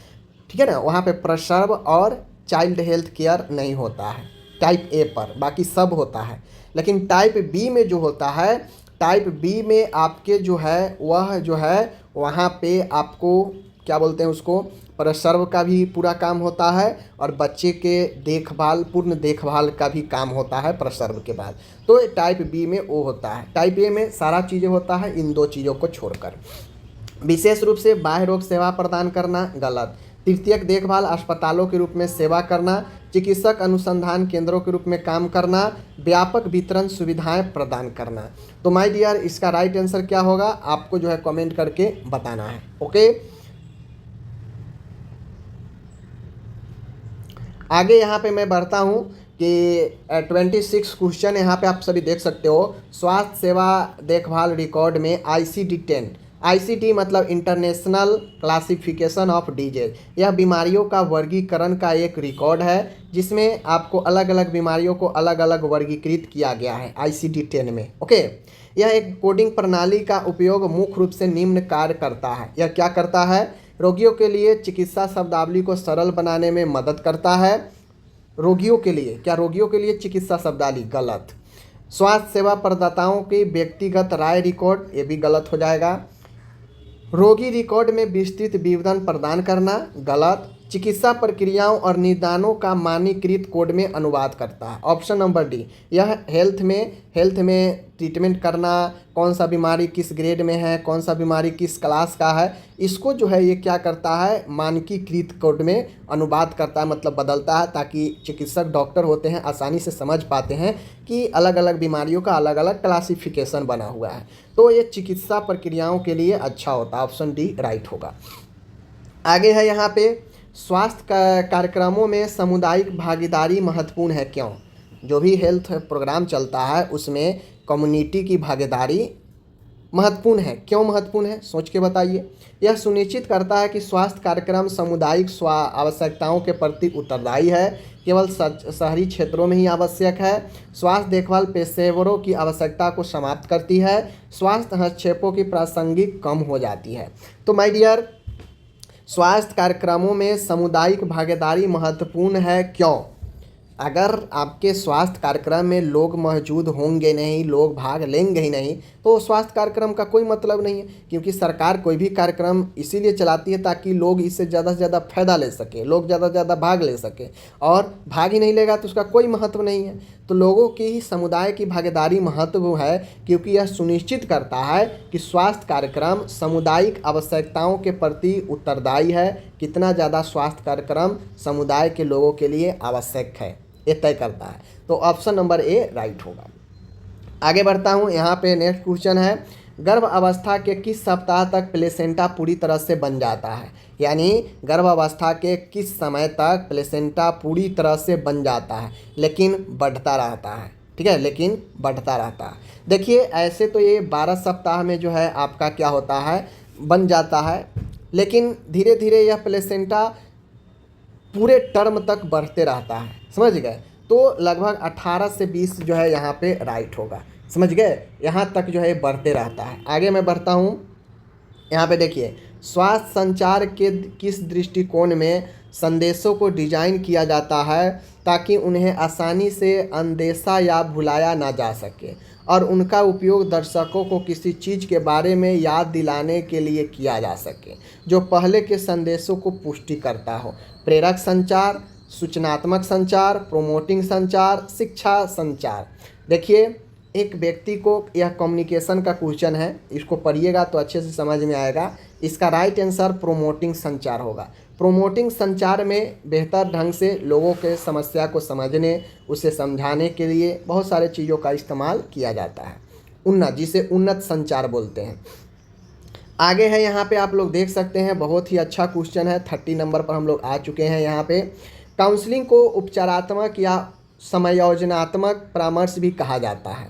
ठीक है ना। वहाँ पे प्रसव और चाइल्ड हेल्थ केयर नहीं होता है टाइप ए पर, बाकी सब होता है। लेकिन टाइप बी में जो होता है, टाइप बी में आपके जो है वह जो है वहाँ पे आपको क्या बोलते हैं उसको, प्रसव का भी पूरा काम होता है और बच्चे के देखभाल, पूर्ण देखभाल का भी काम होता है प्रसव के बाद। तो टाइप बी में वो होता है। टाइप ए में सारा चीज़ें होता है इन दो चीज़ों को छोड़कर। विशेष रूप से बाह्य रोग सेवा प्रदान करना गलत। तृतीयक देखभाल अस्पतालों के रूप में सेवा करना, चिकित्सक अनुसंधान केंद्रों के रूप में काम करना, व्यापक वितरण सुविधाएं प्रदान करना। तो माय डियर, इसका राइट आंसर क्या होगा आपको जो है कमेंट करके बताना है। ओके, आगे यहाँ पे मैं बढ़ता हूँ कि 26 क्वेश्चन यहाँ पे आप सभी देख सकते हो। स्वास्थ्य सेवा देखभाल रिकॉर्ड में ICD-10, ICD मतलब इंटरनेशनल क्लासिफिकेशन ऑफ डिजीज, यह बीमारियों का वर्गीकरण का एक रिकॉर्ड है जिसमें आपको अलग अलग बीमारियों को अलग अलग वर्गीकृत किया गया है ICD-10 में। ओके, यह एक कोडिंग प्रणाली का उपयोग मुख्य रूप से निम्न कार्य करता है। यह क्या करता है? रोगियों के लिए चिकित्सा शब्दावली को सरल बनाने में मदद करता है। रोगियों के लिए, क्या रोगियों के लिए चिकित्सा शब्दावली? गलत। स्वास्थ्य सेवा प्रदाताओं की व्यक्तिगत राय रिकॉर्ड, ये भी गलत हो जाएगा। रोगी रिकॉर्ड में विस्तृत विवरण प्रदान करना, गलत। चिकित्सा प्रक्रियाओं और निदानों का मानकीकृत कोड में अनुवाद करता है। ऑप्शन नंबर डी, यह हेल्थ में ट्रीटमेंट करना, कौन सा बीमारी किस ग्रेड में है, कौन सा बीमारी किस क्लास का है, इसको जो है ये क्या करता है, मानकीकृत कोड में अनुवाद करता है, मतलब बदलता है, ताकि चिकित्सक डॉक्टर होते हैं आसानी से समझ पाते हैं कि अलग अलग बीमारियों का अलग अलग क्लासिफिकेशन बना हुआ है। तो ये चिकित्सा प्रक्रियाओं के लिए अच्छा होता है। ऑप्शन डी राइट होगा। आगे है यहाँ पे, स्वास्थ्य कार्यक्रमों में सामुदायिक भागीदारी महत्वपूर्ण है, क्यों? जो भी हेल्थ प्रोग्राम चलता है उसमें कम्युनिटी की भागीदारी महत्वपूर्ण है। क्यों महत्वपूर्ण है, सोच के बताइए। यह सुनिश्चित करता है कि स्वास्थ्य कार्यक्रम सामुदायिक आवश्यकताओं के प्रति उत्तरदायी है, केवल शहरी क्षेत्रों में ही आवश्यक है। स्वास्थ्य देखभाल पेशेवरों की आवश्यकता को समाप्त करती है। स्वास्थ्य हस्तक्षेपों की प्रासंगिक कम हो जाती है। तो माय डियर, स्वास्थ्य कार्यक्रमों में सामुदायिक भागीदारी महत्वपूर्ण है, क्यों? अगर आपके स्वास्थ्य कार्यक्रम में लोग मौजूद होंगे नहीं, लोग भाग लेंगे ही नहीं, तो स्वास्थ्य कार्यक्रम का कोई मतलब नहीं है। क्योंकि सरकार कोई भी कार्यक्रम इसीलिए चलाती है ताकि लोग इससे ज़्यादा से ज़्यादा फायदा ले सके, लोग ज़्यादा से ज़्यादा भाग ले सके, और भाग ही नहीं लेगा तो उसका कोई महत्व नहीं है। तो लोगों की ही समुदाय की भागीदारी महत्व है, क्योंकि यह सुनिश्चित करता है कि स्वास्थ्य कार्यक्रम सामुदायिक आवश्यकताओं के प्रति उत्तरदायी है। कितना ज़्यादा स्वास्थ्य कार्यक्रम समुदाय के लोगों के लिए आवश्यक है, ये तय करता है। तो ऑप्शन नंबर ए राइट होगा। आगे बढ़ता हूँ, यहाँ पे नेक्स्ट क्वेश्चन है, गर्भ अवस्था के किस सप्ताह तक प्लेसेंटा पूरी तरह से बन जाता है? यानी गर्भ अवस्था के किस समय तक प्लेसेंटा पूरी तरह से बन जाता है लेकिन बढ़ता रहता है? ठीक है, लेकिन बढ़ता रहता है। देखिए, ऐसे तो ये 12 सप्ताह में जो है आपका क्या होता है, बन जाता है, लेकिन धीरे धीरे यह प्लेसेंटा पूरे टर्म तक बढ़ते रहता है। समझ गए? तो लगभग 18 से 20 जो है यहाँ पे राइट होगा। समझ गए? यहाँ तक जो है बढ़ते रहता है। आगे मैं बढ़ता हूँ, यहाँ पे देखिए, स्वास्थ्य संचार के किस दृष्टिकोण में संदेशों को डिजाइन किया जाता है ताकि उन्हें आसानी से अनदेखा या भुलाया ना जा सके, और उनका उपयोग दर्शकों को किसी चीज़ के बारे में याद दिलाने के लिए किया जा सके जो पहले के संदेशों को पुष्टि करता हो। प्रेरक संचार, सूचनात्मक संचार, प्रोमोटिंग संचार, शिक्षा संचार। देखिए, एक व्यक्ति को, यह कम्युनिकेशन का क्वेश्चन है, इसको पढ़िएगा तो अच्छे से समझ में आएगा। इसका राइट आंसर प्रोमोटिंग संचार होगा। प्रोमोटिंग संचार में बेहतर ढंग से लोगों के समस्या को समझने, उसे समझाने के लिए बहुत सारे चीज़ों का इस्तेमाल किया जाता है। उन्नत, जिसे उन्नत संचार बोलते हैं। आगे है, यहाँ पे आप लोग देख सकते हैं, बहुत ही अच्छा क्वेश्चन है। 30 नंबर पर हम लोग आ चुके हैं। यहाँ पे काउंसलिंग को उपचारात्मक या समायोजनात्मक परामर्श भी कहा जाता है,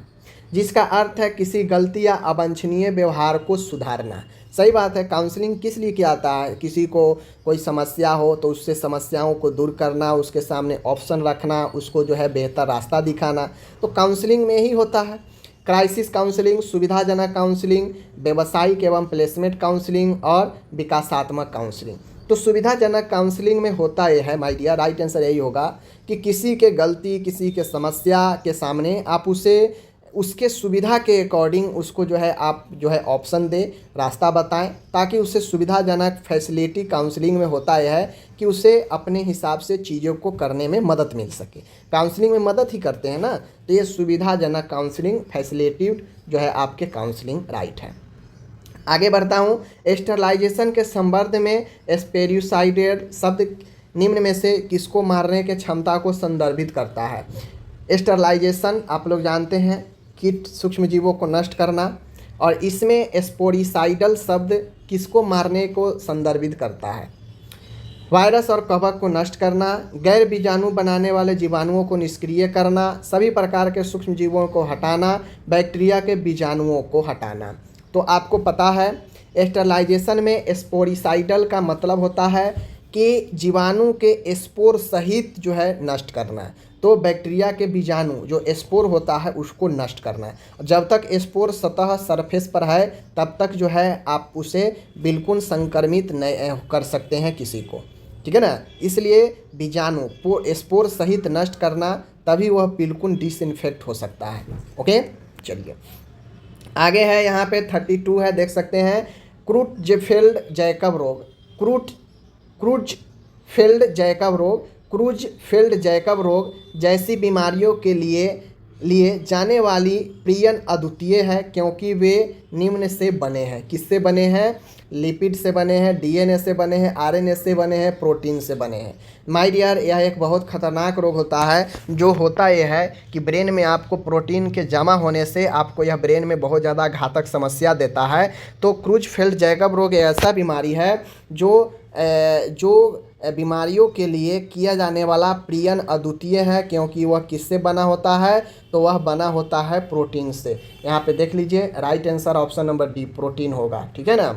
जिसका अर्थ है किसी गलती या अवांछनीय व्यवहार को सुधारना। सही बात है। काउंसलिंग किस लिए किया जाता है? किसी को कोई समस्या हो तो उससे समस्याओं को दूर करना, उसके सामने ऑप्शन रखना, उसको जो है बेहतर रास्ता दिखाना, तो काउंसलिंग में ही होता है। क्राइसिस काउंसलिंग, सुविधाजनक काउंसलिंग, व्यावसायिक एवं प्लेसमेंट काउंसलिंग और विकासात्मक काउंसलिंग। तो सुविधाजनक काउंसलिंग में होता यह है माय डियर, राइट आंसर यही होगा कि किसी के गलती, किसी के समस्या के सामने आप उसे उसके सुविधा के अकॉर्डिंग उसको जो है आप जो है ऑप्शन दें, रास्ता बताएं, ताकि उसे सुविधाजनक फैसिलिटी काउंसलिंग में होता यह है कि उसे अपने हिसाब से चीज़ों को करने में मदद मिल सके। काउंसलिंग में मदद ही करते हैं ना, तो ये सुविधाजनक काउंसलिंग, फैसिलिटेटिव जो है आपके काउंसलिंग राइट है। आगे बढ़ता हूँ। स्टरलाइजेशन के संदर्भ में स्पेरिसाइडेड शब्द निम्न में से किसको मारने के क्षमता को संदर्भित करता है? स्टरलाइजेशन आप लोग जानते हैं, कीट सूक्ष्मजीवों को नष्ट करना, और इसमें स्पोरिसाइडल शब्द किसको मारने को संदर्भित करता है? वायरस और कवक को नष्ट करना, गैर बीजाणु बनाने वाले जीवाणुओं को निष्क्रिय करना, सभी प्रकार के सूक्ष्मजीवों को हटाना, बैक्टीरिया के बीजाणुओं को हटाना। तो आपको पता है स्टरलाइजेशन में स्पोरिसाइडल का मतलब होता है कि जीवाणु के स्पोर सहित जो है नष्ट करना है। तो बैक्टीरिया के बीजाणु जो स्पोर होता है उसको नष्ट करना है। जब तक स्पोर सतह सरफेस पर है तब तक जो है आप उसे बिल्कुल संक्रमित नहीं कर सकते हैं किसी को, ठीक है ना। इसलिए बीजाणु स्पोर सहित नष्ट करना, तभी वह बिल्कुल डिसइंफेक्ट हो सकता है। ओके, चलिए आगे है। यहाँ पे 32 है, देख सकते हैं। क्रूटजेफेल्ड जैकब रोग, क्रूजफेल्ड जैकब रोग जैसी बीमारियों के लिए जाने वाली प्रियन अद्वितीय है, क्योंकि वे निम्न से बने हैं। किससे बने हैं? लिपिड से बने हैं, डीएनए से बने हैं, आरएनए से बने हैं, प्रोटीन से बने हैं। माय डियर, यह एक बहुत खतरनाक रोग होता है। जो होता यह है कि ब्रेन में आपको प्रोटीन के जमा होने से आपको यह ब्रेन में बहुत ज़्यादा घातक समस्या देता है। तो क्रूजफेल्ड जैकब रोग ऐसा बीमारी है जो बीमारियों के लिए किया जाने वाला प्रियन अद्वितीय है, क्योंकि वह किससे बना होता है? तो वह बना होता है प्रोटीन से। यहाँ पे देख लीजिए, right answer option number D protein होगा, ठीक है ना।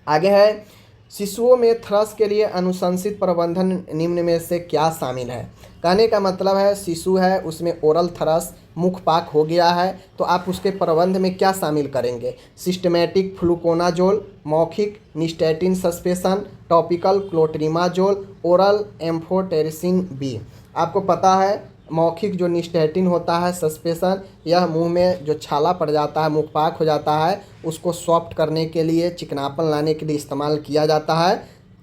आगे है, शिशुओं में थ्रस के लिए अनुशंसित प्रबंधन निम्न में से क्या शामिल है? कहने का मतलब है शिशु है, उसमें ओरल थ्रस मुखपाक हो गया है, तो आप उसके प्रबंध में क्या शामिल करेंगे? सिस्टमेटिक फ्लूकोनाजोल, मौखिक nystatin suspension, topical clotrimazole, oral amphotericin B. आपको पता है मौखिक जो निस्टेटिन होता है सस्पेंशन, यह मुंह में जो छाला पड़ जाता है, मुखपाक हो जाता है, उसको सॉफ्ट करने के लिए, चिकनापन लाने के लिए इस्तेमाल किया जाता है,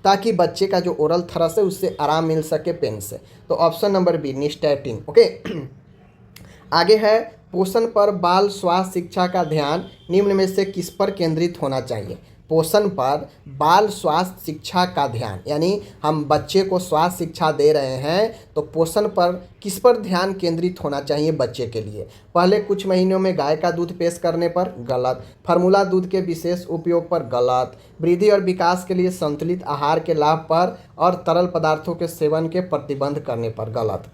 ताकि बच्चे का जो ओरल थ्रस है उससे आराम मिल सके पेन से। तो option number B nystatin. Okay, आगे है, पोषण पर बाल स्वास्थ्य शिक्षा का ध्यान निम्न में से किस पर केंद्रित होना चाहिए? पोषण पर बाल स्वास्थ्य शिक्षा का ध्यान, यानी हम बच्चे को स्वास्थ्य शिक्षा दे रहे हैं, तो पोषण पर किस पर ध्यान केंद्रित होना चाहिए बच्चे के लिए? पहले कुछ महीनों में गाय का दूध पेश करने पर, गलत। फार्मूला दूध के विशेष उपयोग पर, गलत। वृद्धि और विकास के लिए संतुलित आहार के लाभ पर और तरल पदार्थों के सेवन के प्रतिबंध करने पर, गलत।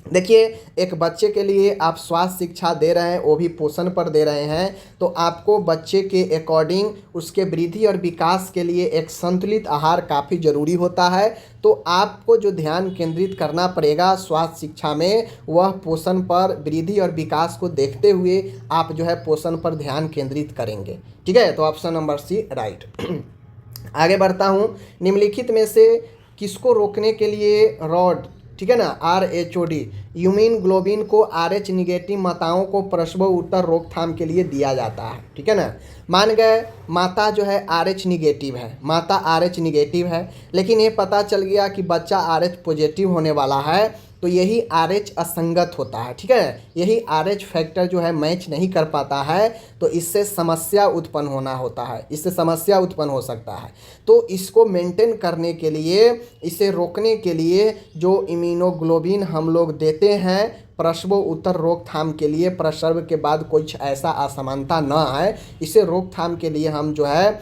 देखिए, एक बच्चे के लिए आप स्वास्थ्य शिक्षा दे रहे हैं, वो भी पोषण पर दे रहे हैं, तो आपको बच्चे के अकॉर्डिंग उसके वृद्धि और विकास के लिए एक संतुलित आहार काफ़ी ज़रूरी होता है। तो आपको जो ध्यान केंद्रित करना पड़ेगा स्वास्थ्य शिक्षा में, वह पोषण पर, वृद्धि और विकास को देखते हुए आप जो है पोषण पर ध्यान केंद्रित करेंगे, ठीक है। तो ऑप्शन नंबर सी राइट। आगे बढ़ता हूँ। निम्नलिखित में से किसको रोकने के लिए रॉड, ठीक है ना, RHOD यूमिन को RH निगेटिव माताओं को प्रसव उत्तर रोकथाम के लिए दिया जाता है, ठीक है ना। मान गए माता जो है RH निगेटिव है, माता RH निगेटिव है, लेकिन ये पता चल गया कि बच्चा RH पॉजिटिव होने वाला है, तो यही RH असंगत होता है, ठीक है। यही RH फैक्टर जो है मैच नहीं कर पाता है, तो इससे समस्या उत्पन्न होना होता है, इससे समस्या उत्पन्न हो सकता है। तो इसको मेंटेन करने के लिए, इसे रोकने के लिए जो इम्यूनोग्लोबिन हम लोग देते हैं प्रसव उत्तर रोकथाम के लिए, प्रसव के बाद कुछ ऐसा असमानता न आए, इसे रोकथाम के लिए हम जो है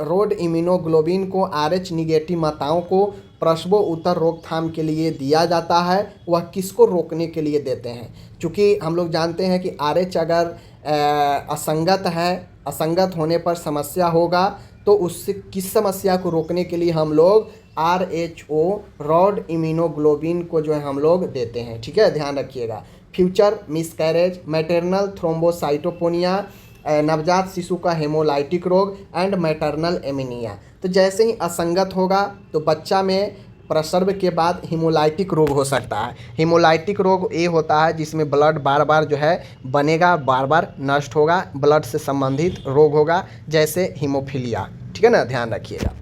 रोड इम्यूनोग्लोबिन को RH निगेटिव माताओं को प्रसव उत्तर रोकथाम के लिए दिया जाता है। वह किसको रोकने के लिए देते हैं? क्योंकि हम लोग जानते हैं कि RH अगर असंगत है, असंगत होने पर समस्या होगा, तो उससे किस समस्या को रोकने के लिए हम लोग RH रॉड इम्यूनोग्लोबिन को जो है हम लोग देते हैं, ठीक है, ध्यान रखिएगा। फ्यूचर मिसकैरेज, मैटरनल थ्रोम्बोसाइटोपेनिया, नवजात शिशु का हेमोलाइटिक रोग एंड मैटरनल एमीनिया। तो जैसे ही असंगत होगा तो बच्चा में प्रसव के बाद हीमोलाइटिक रोग हो सकता है। हीमोलाइटिक रोग ये होता है जिसमें ब्लड बार बार जो है बनेगा, बार बार नष्ट होगा, ब्लड से संबंधित रोग होगा जैसे हीमोफीलिया। ठीक है ना, ध्यान रखिएगा।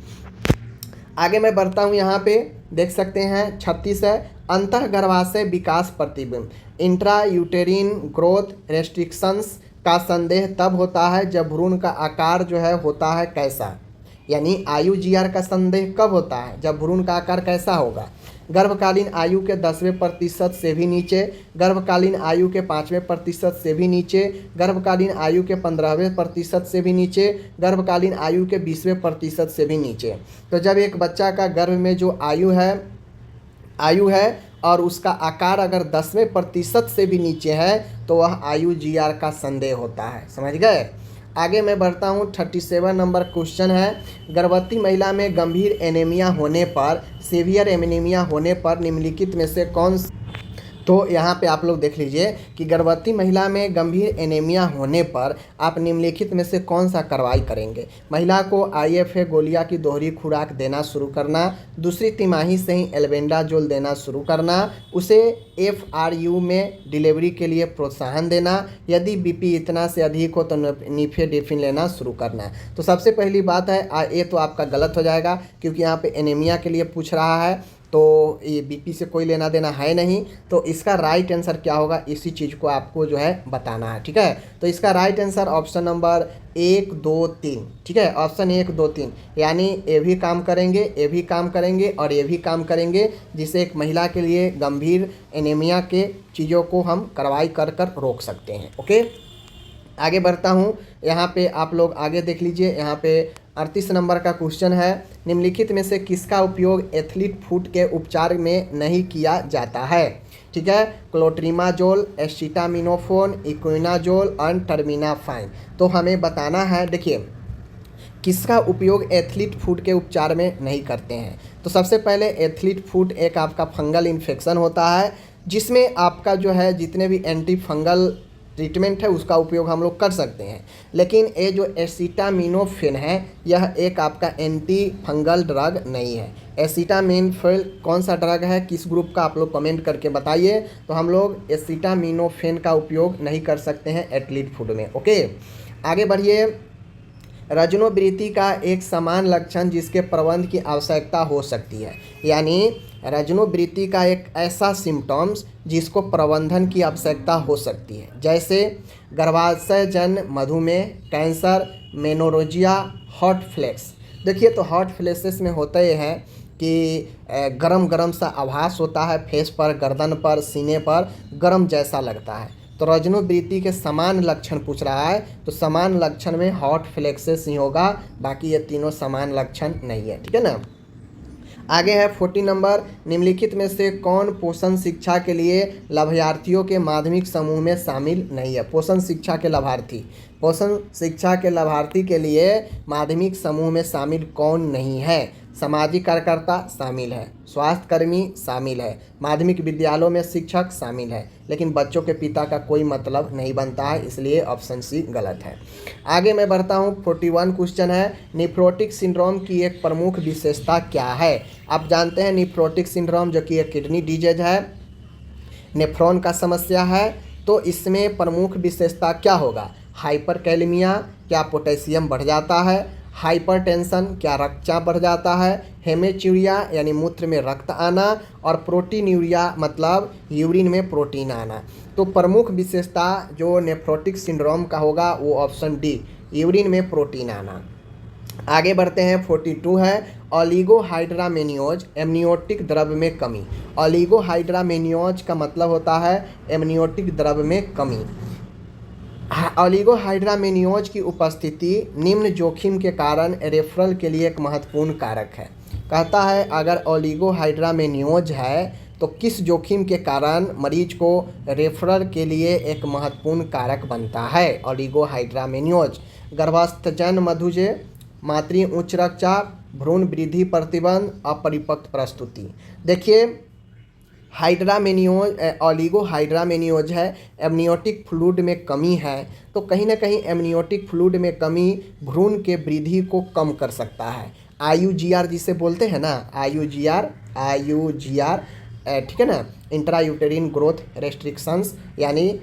आगे मैं बढ़ता हूँ, यहाँ पे देख सकते हैं 36 है, अंतःगर्भाशय विकास प्रतिबिंब, इंट्रा यूटेरिन ग्रोथ रेस्ट्रिक्शंस का संदेह तब होता है जब भ्रूण का आकार जो है होता है कैसा, यानी IUGR का संदेह कब होता है, जब भ्रूण का आकार कैसा होगा। गर्भकालीन आयु के 10वें प्रतिशत से भी नीचे, गर्भकालीन आयु के 5वें प्रतिशत से भी नीचे, गर्भकालीन आयु के 15वें प्रतिशत से भी नीचे, गर्भकालीन आयु के 20वें प्रतिशत से भी नीचे। तो जब एक बच्चा का गर्भ में जो आयु है और उसका आकार अगर 10वें प्रतिशत से भी नीचे है तो वह IUGR का संदेह होता है। समझ गए। आगे मैं बढ़ता हूँ, 37 नंबर क्वेश्चन है, गर्भवती महिला में गंभीर एनीमिया होने पर, सीवियर एनीमिया होने पर निम्नलिखित में से कौन। तो यहाँ पे आप लोग देख लीजिए कि गर्भवती महिला में गंभीर एनीमिया होने पर आप निम्नलिखित में से कौन सा कार्रवाई करेंगे। महिला को IFA गोलियां की दोहरी खुराक देना शुरू करना, दूसरी तिमाही से ही एल्बेंडाजोल देना शुरू करना, उसे FRU में डिलीवरी के लिए प्रोत्साहन देना, यदि BP इतना से अधिक हो तो निफेडेफिन लेना शुरू करना। तो सबसे पहली बात है ये तो आपका गलत हो जाएगा क्योंकि यहाँ पे एनीमिया के लिए पूछ रहा है, तो ये BP से कोई लेना देना है नहीं। तो इसका राइट आंसर क्या होगा, इसी चीज़ को आपको जो है बताना है। ठीक है, तो इसका राइट आंसर ऑप्शन नंबर 1, 2, 3। ठीक है, ऑप्शन 1, 2, 3, यानी ये भी काम करेंगे, ये भी काम करेंगे और ये भी काम करेंगे, जिससे एक महिला के लिए गंभीर एनीमिया के चीज़ों को हम कार्रवाई कर रोक सकते हैं। ओके, आगे बढ़ता हूँ, यहाँ पे आप लोग आगे देख लीजिए। यहाँ पे 38 नंबर का क्वेश्चन है, निम्नलिखित में से किसका उपयोग एथलीट फुट के उपचार में नहीं किया जाता है। ठीक है, क्लोट्रीमाजोल, एसिटामिनोफेन, इक्विनाजोल और टर्मिनाफाइन। तो हमें बताना है, देखिए किसका उपयोग एथलीट फुट के उपचार में नहीं करते हैं। तो सबसे पहले एथलीट फुट एक आपका फंगल इन्फेक्शन होता है जिसमें आपका जो है जितने भी एंटी फंगल ट्रीटमेंट है उसका उपयोग हम लोग कर सकते हैं, लेकिन ये जो एसिटामिनोफेन है यह एक आपका एंटी फंगल ड्रग नहीं है। एसिटामिनोफेन कौन सा ड्रग है, किस ग्रुप का, आप लोग कमेंट करके बताइए। तो हम लोग एसिटामिनोफेन का उपयोग नहीं कर सकते हैं एथलीट फूड में। ओके, आगे बढ़िए। रजनोवृत्ति का एक समान लक्षण जिसके प्रबंध की आवश्यकता हो सकती है, यानी रजनोवृत्ति का एक ऐसा सिम्टम्स जिसको प्रबंधन की आवश्यकता हो सकती है, जैसे गर्भाशय जन्य मधुमेह, कैंसर, मेनोरोजिया, हॉट फ्लैक्स। देखिए तो हॉट फ्लैशेस में होता ये है कि गरम गरम सा आभास होता है फेस पर, गर्दन पर, सीने पर गरम जैसा लगता है। तो रजनोवृत्ति के समान लक्षण पूछ रहा है, तो समान लक्षण में हॉट फ्लैक्सेस ही होगा, बाकी ये तीनों समान लक्षण नहीं है। ठीक है ना। आगे है 40 नंबर, निम्नलिखित में से कौन पोषण शिक्षा के लिए लाभार्थियों के माध्यमिक समूह में शामिल नहीं है। पोषण शिक्षा के लाभार्थी, पोषण शिक्षा के लाभार्थी के लिए माध्यमिक समूह में शामिल कौन नहीं है। सामाजिक कार्यकर्ता शामिल है, स्वास्थ्य कर्मी शामिल है, माध्यमिक विद्यालयों में शिक्षक शामिल है, लेकिन बच्चों के पिता का कोई मतलब नहीं बनता है, इसलिए ऑप्शन सी गलत है। आगे मैं बढ़ता हूँ, 41 क्वेश्चन है, निफ्रोटिक सिंड्रोम की एक प्रमुख विशेषता क्या है। आप जानते हैं निफ्रोटिक सिंड्रोम जो कि एक किडनी डिजीज है, नेफ्रॉन का समस्या है, तो इसमें प्रमुख विशेषता क्या होगा। हाइपरकैलेमिया, क्या पोटेशियम बढ़ जाता है। हाइपरटेंशन, क्या रक्तचाप बढ़ जाता है। हेमेच्यूरिया यानी मूत्र में रक्त आना, और प्रोटीनयूरिया मतलब यूरिन में प्रोटीन आना। तो प्रमुख विशेषता जो नेफ्रोटिक सिंड्रोम का होगा वो ऑप्शन डी, यूरिन में प्रोटीन आना। आगे बढ़ते हैं, 42 है, ओलिगोहाइड्रामेनियोज, एमनियोटिक द्रव्य में कमी। ओलिगोहाइड्रामेनियोज का मतलब होता है एमनियोटिक द्रव्य में कमी। ओलिगोहाइड्रामेनियोज की उपस्थिति निम्न जोखिम के कारण रेफरल के लिए एक महत्वपूर्ण कारक है। कहता है अगर ओलिगोहाइड्रामेनियोज है तो किस जोखिम के कारण मरीज को रेफरल के लिए एक महत्वपूर्ण कारक बनता है। ओलिगोहाइड्रामेनियोज, गर्भास्थजन्य मधुमेह, मातृ उच्च रक्तचाप, भ्रूण वृद्धि प्रतिबंध, अपरिपक्व प्रस्तुति। देखिए हाइड्रामेनियोज ओलिगोहाइड्रामेनियोज है, एमनियोटिक फ्लूइड में कमी है। तो कहीं ना कहीं एमनियोटिक फ्लूइड में कमी भ्रूण के वृद्धि को कम कर सकता है। IUGR जिसे बोलते हैं ना, IUGR ठीक है ना, इंट्रायूटेरिन ग्रोथ रेस्ट्रिक्शंस, यानी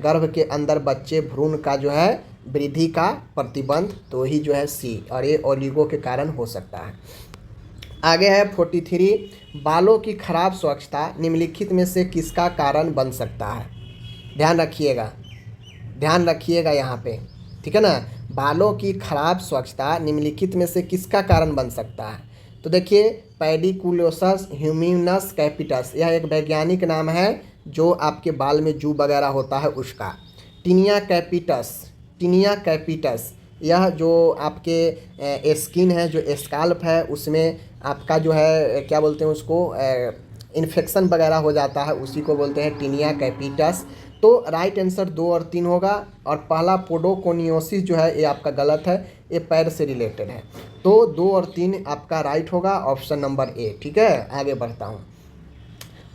गर्भ के अंदर बच्चे भ्रूण का जो है वृद्धि का प्रतिबंध, तो ही जो है C, और ये ओलिगो के कारण हो सकता है। आगे है 43, बालों की खराब स्वच्छता निम्नलिखित में से किसका कारण बन सकता है। ध्यान रखिएगा यहाँ पे, ठीक है ना। बालों की खराब स्वच्छता निम्नलिखित में से किसका कारण बन सकता है। तो देखिए, पेडिकुलोसस ह्यूमिनस कैपिटस, यह एक वैज्ञानिक नाम है जो आपके बाल में जू वगैरह होता है उसका। टीनिया कैपिटस, यह जो आपके स्किन है, जो स्काल्प है, उसमें आपका जो है क्या बोलते हैं उसको, इन्फेक्शन वगैरह हो जाता है, उसी को बोलते हैं टीनिया कैपिटस। तो राइट आंसर 2 और 3 होगा। और पहला पोडोकोनियोसिस जो है ये आपका गलत है, ये पैर से रिलेटेड है। तो 2 और 3 आपका राइट होगा, ऑप्शन नंबर A, ठीक है। आगे बढ़ता हूँ।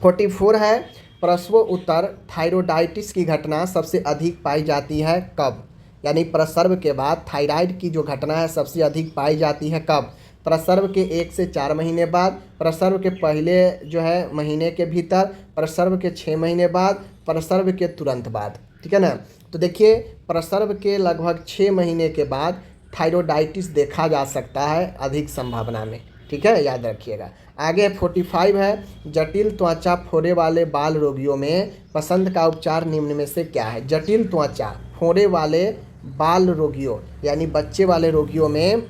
44 है, प्रसवोत्तर थायरोडाइटिस की घटना सबसे अधिक पाई जाती है कब। यानी प्रसव के बाद थायराइड की जो घटना है सबसे अधिक पाई जाती है कब। प्रसव के 1 से 4 महीने बाद, प्रसव के पहले जो है महीने के भीतर, प्रसव के 6 महीने बाद, प्रसव के तुरंत बाद, ठीक है ना। तो देखिए, प्रसव के लगभग 6 महीने के बाद थायरोडाइटिस देखा जा सकता है अधिक संभावना में, ठीक है, याद रखिएगा। आगे 45 है, जटिल त्वचा फोड़े वाले बाल रोगियों में पसंद का उपचार निम्न में से क्या है। जटिल त्वचा फोड़े वाले बाल रोगियों यानी बच्चे वाले रोगियों में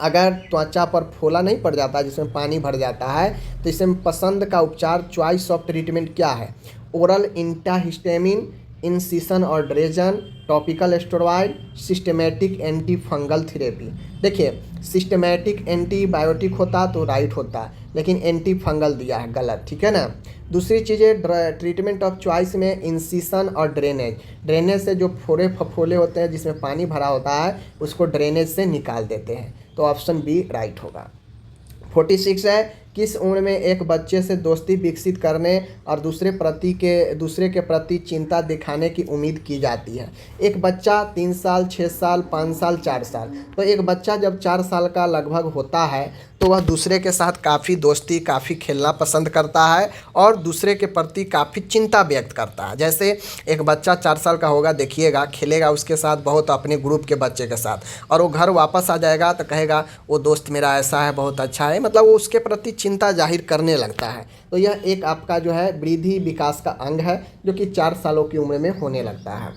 अगर त्वचा पर फोला नहीं पड़ जाता, जिसमें पानी भर जाता है, तो इसमें पसंद का उपचार, चॉइस ऑफ ट्रीटमेंट क्या है। ओरल एंटाहिस्टामिन, इंसिशन और drainage, topical steroid, systematic anti fungal therapy. देखिए, सिस्टमेटिक एंटीबायोटिक होता तो राइट होता, लेकिन एंटी फंगल दिया है, गलत, ठीक है ना। दूसरी चीज़ें ट्रीटमेंट ऑफ चॉइस में इंसिशन और ड्रेनेज से जो फोड़े फफोले होते हैं जिसमें पानी भरा होता है उसको ड्रेनेज से निकाल देते हैं, तो ऑप्शन B राइट होगा। 46 है, किस उम्र में एक बच्चे से दोस्ती विकसित करने और दूसरे के प्रति चिंता दिखाने की उम्मीद की जाती है। एक बच्चा 3 साल, 6 साल, 5 साल, 4 साल। तो एक बच्चा जब 4 साल का लगभग होता है तो वह दूसरे के साथ काफ़ी दोस्ती, काफ़ी खेलना पसंद करता है और दूसरे के प्रति काफ़ी चिंता व्यक्त करता है। जैसे एक बच्चा 4 साल का होगा, देखिएगा, खेलेगा उसके साथ बहुत, अपने ग्रुप के बच्चे के साथ, और वो घर वापस आ जाएगा तो कहेगा वो दोस्त मेरा ऐसा है, बहुत अच्छा है, मतलब वो उसके प्रति चिंता जाहिर करने लगता है। तो यह एक आपका जो है वृद्धि विकास का अंग है जो कि 4 सालों की उम्र में होने लगता है।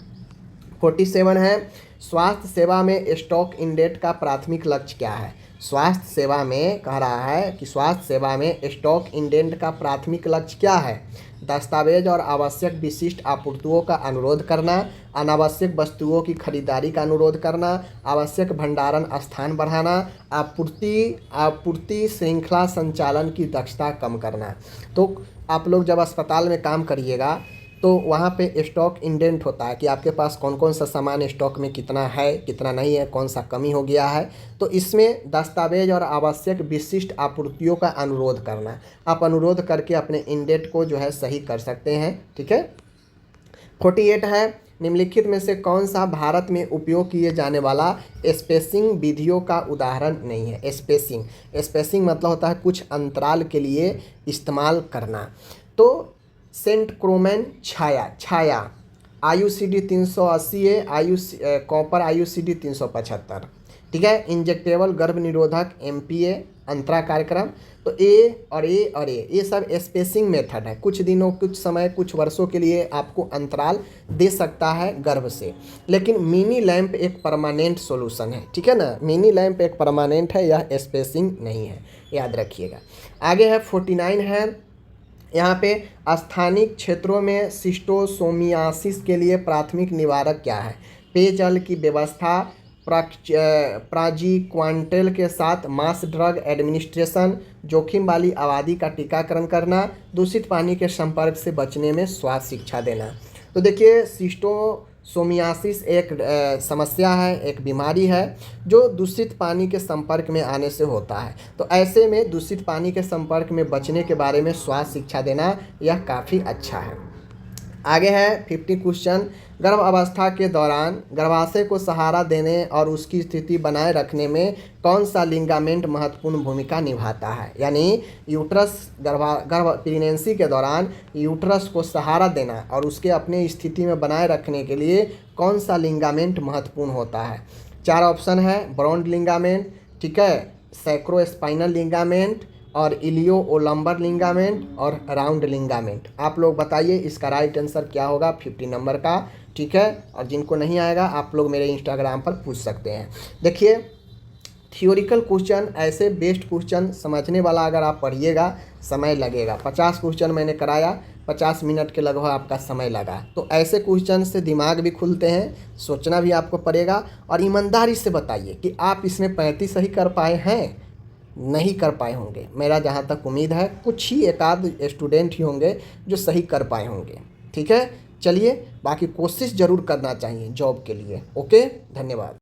47 है, स्वास्थ्य सेवा में स्टॉक इंडेंट का प्राथमिक लक्ष्य क्या है। स्वास्थ्य सेवा में कह रहा है कि स्वास्थ्य सेवा में स्टॉक इंडेंट का प्राथमिक लक्ष्य क्या है। दस्तावेज और आवश्यक विशिष्ट आपूर्तियों का अनुरोध करना, अनावश्यक वस्तुओं की खरीदारी का अनुरोध करना, आवश्यक भंडारण स्थान बढ़ाना, आपूर्ति श्रृंखला संचालन की दक्षता कम करना। तो आप लोग जब अस्पताल में काम करिएगा तो वहाँ पे स्टॉक इंडेंट होता है कि आपके पास कौन कौन सा सामान स्टॉक में कितना है, कितना नहीं है, कौन सा कमी हो गया है। तो इसमें दस्तावेज और आवश्यक विशिष्ट आपूर्तियों का अनुरोध करना, आप अनुरोध करके अपने इंडेंट को जो है सही कर सकते हैं, ठीक है। 48 है, निम्नलिखित में से कौन सा भारत में उपयोग किए जाने वाला स्पेसिंग विधियों का उदाहरण नहीं है। स्पेसिंग मतलब होता है कुछ अंतराल के लिए इस्तेमाल करना। तो सेंट क्रोमैन छाया IUCD 380 है, कॉपर IUCD 375, ठीक है। इंजेक्टेबल गर्भ निरोधक MPA अंतरा कार्यक्रम। तो ये सब स्पेसिंग मेथड है, कुछ दिनों, कुछ समय, कुछ वर्षों के लिए आपको अंतराल दे सकता है गर्भ से। लेकिन मिनी लैंप एक परमानेंट सॉल्यूशन है, ठीक है ना। मिनी लैंप एक परमानेंट है, यह स्पेसिंग नहीं है, याद रखिएगा। आगे है 49 है, यहाँ पे स्थानिक क्षेत्रों में शिस्टोसोमियासिस के लिए प्राथमिक निवारक क्या है। पेयजल की व्यवस्था, प्राजीक्वांटेल के साथ मास ड्रग एडमिनिस्ट्रेशन, जोखिम वाली आबादी का टीकाकरण करना, दूषित पानी के संपर्क से बचने में स्वास्थ्य शिक्षा देना। तो देखिए, सोमियासिस एक समस्या है, एक बीमारी है जो दूषित पानी के संपर्क में आने से होता है। तो ऐसे में दूषित पानी के संपर्क में बचने के बारे में स्वास्थ्य शिक्षा देना यह काफ़ी अच्छा है। आगे है 50 क्वेश्चन, गर्भ अवस्था के दौरान गर्भाशय को सहारा देने और उसकी स्थिति बनाए रखने में कौन सा लिगामेंट महत्वपूर्ण भूमिका निभाता है। यानी यूट्रस गर्भ प्रेगनेंसी के दौरान यूट्रस को सहारा देना और उसके अपने स्थिति में बनाए रखने के लिए कौन सा लिगामेंट महत्वपूर्ण होता है। 4 ऑप्शन है, ब्रॉन्ड लिगामेंट, ठीक है, सैक्रोस्पाइनल लिगामेंट और इलियो ओलंबर लिगामेंट और राउंड लिगामेंट। आप लोग बताइए इसका राइट आंसर क्या होगा 50 नंबर का, ठीक है। और जिनको नहीं आएगा आप लोग मेरे इंस्टाग्राम पर पूछ सकते हैं। देखिए थियोरिकल क्वेश्चन ऐसे बेस्ट क्वेश्चन समझने वाला अगर आप पढ़िएगा समय लगेगा। 50 क्वेश्चन मैंने कराया, 50 मिनट के लगभग आपका समय लगा। तो ऐसे क्वेश्चन से दिमाग भी खुलते हैं, सोचना भी आपको पड़ेगा। और ईमानदारी से बताइए कि आप इसमें 35 सही कर पाए हैं, नहीं कर पाए होंगे। मेरा जहाँ तक उम्मीद है कुछ ही एकाध स्टूडेंट ही होंगे जो सही कर पाए होंगे, ठीक है। चलिए बाकी कोशिश ज़रूर करना चाहिए जॉब के लिए। ओके, धन्यवाद।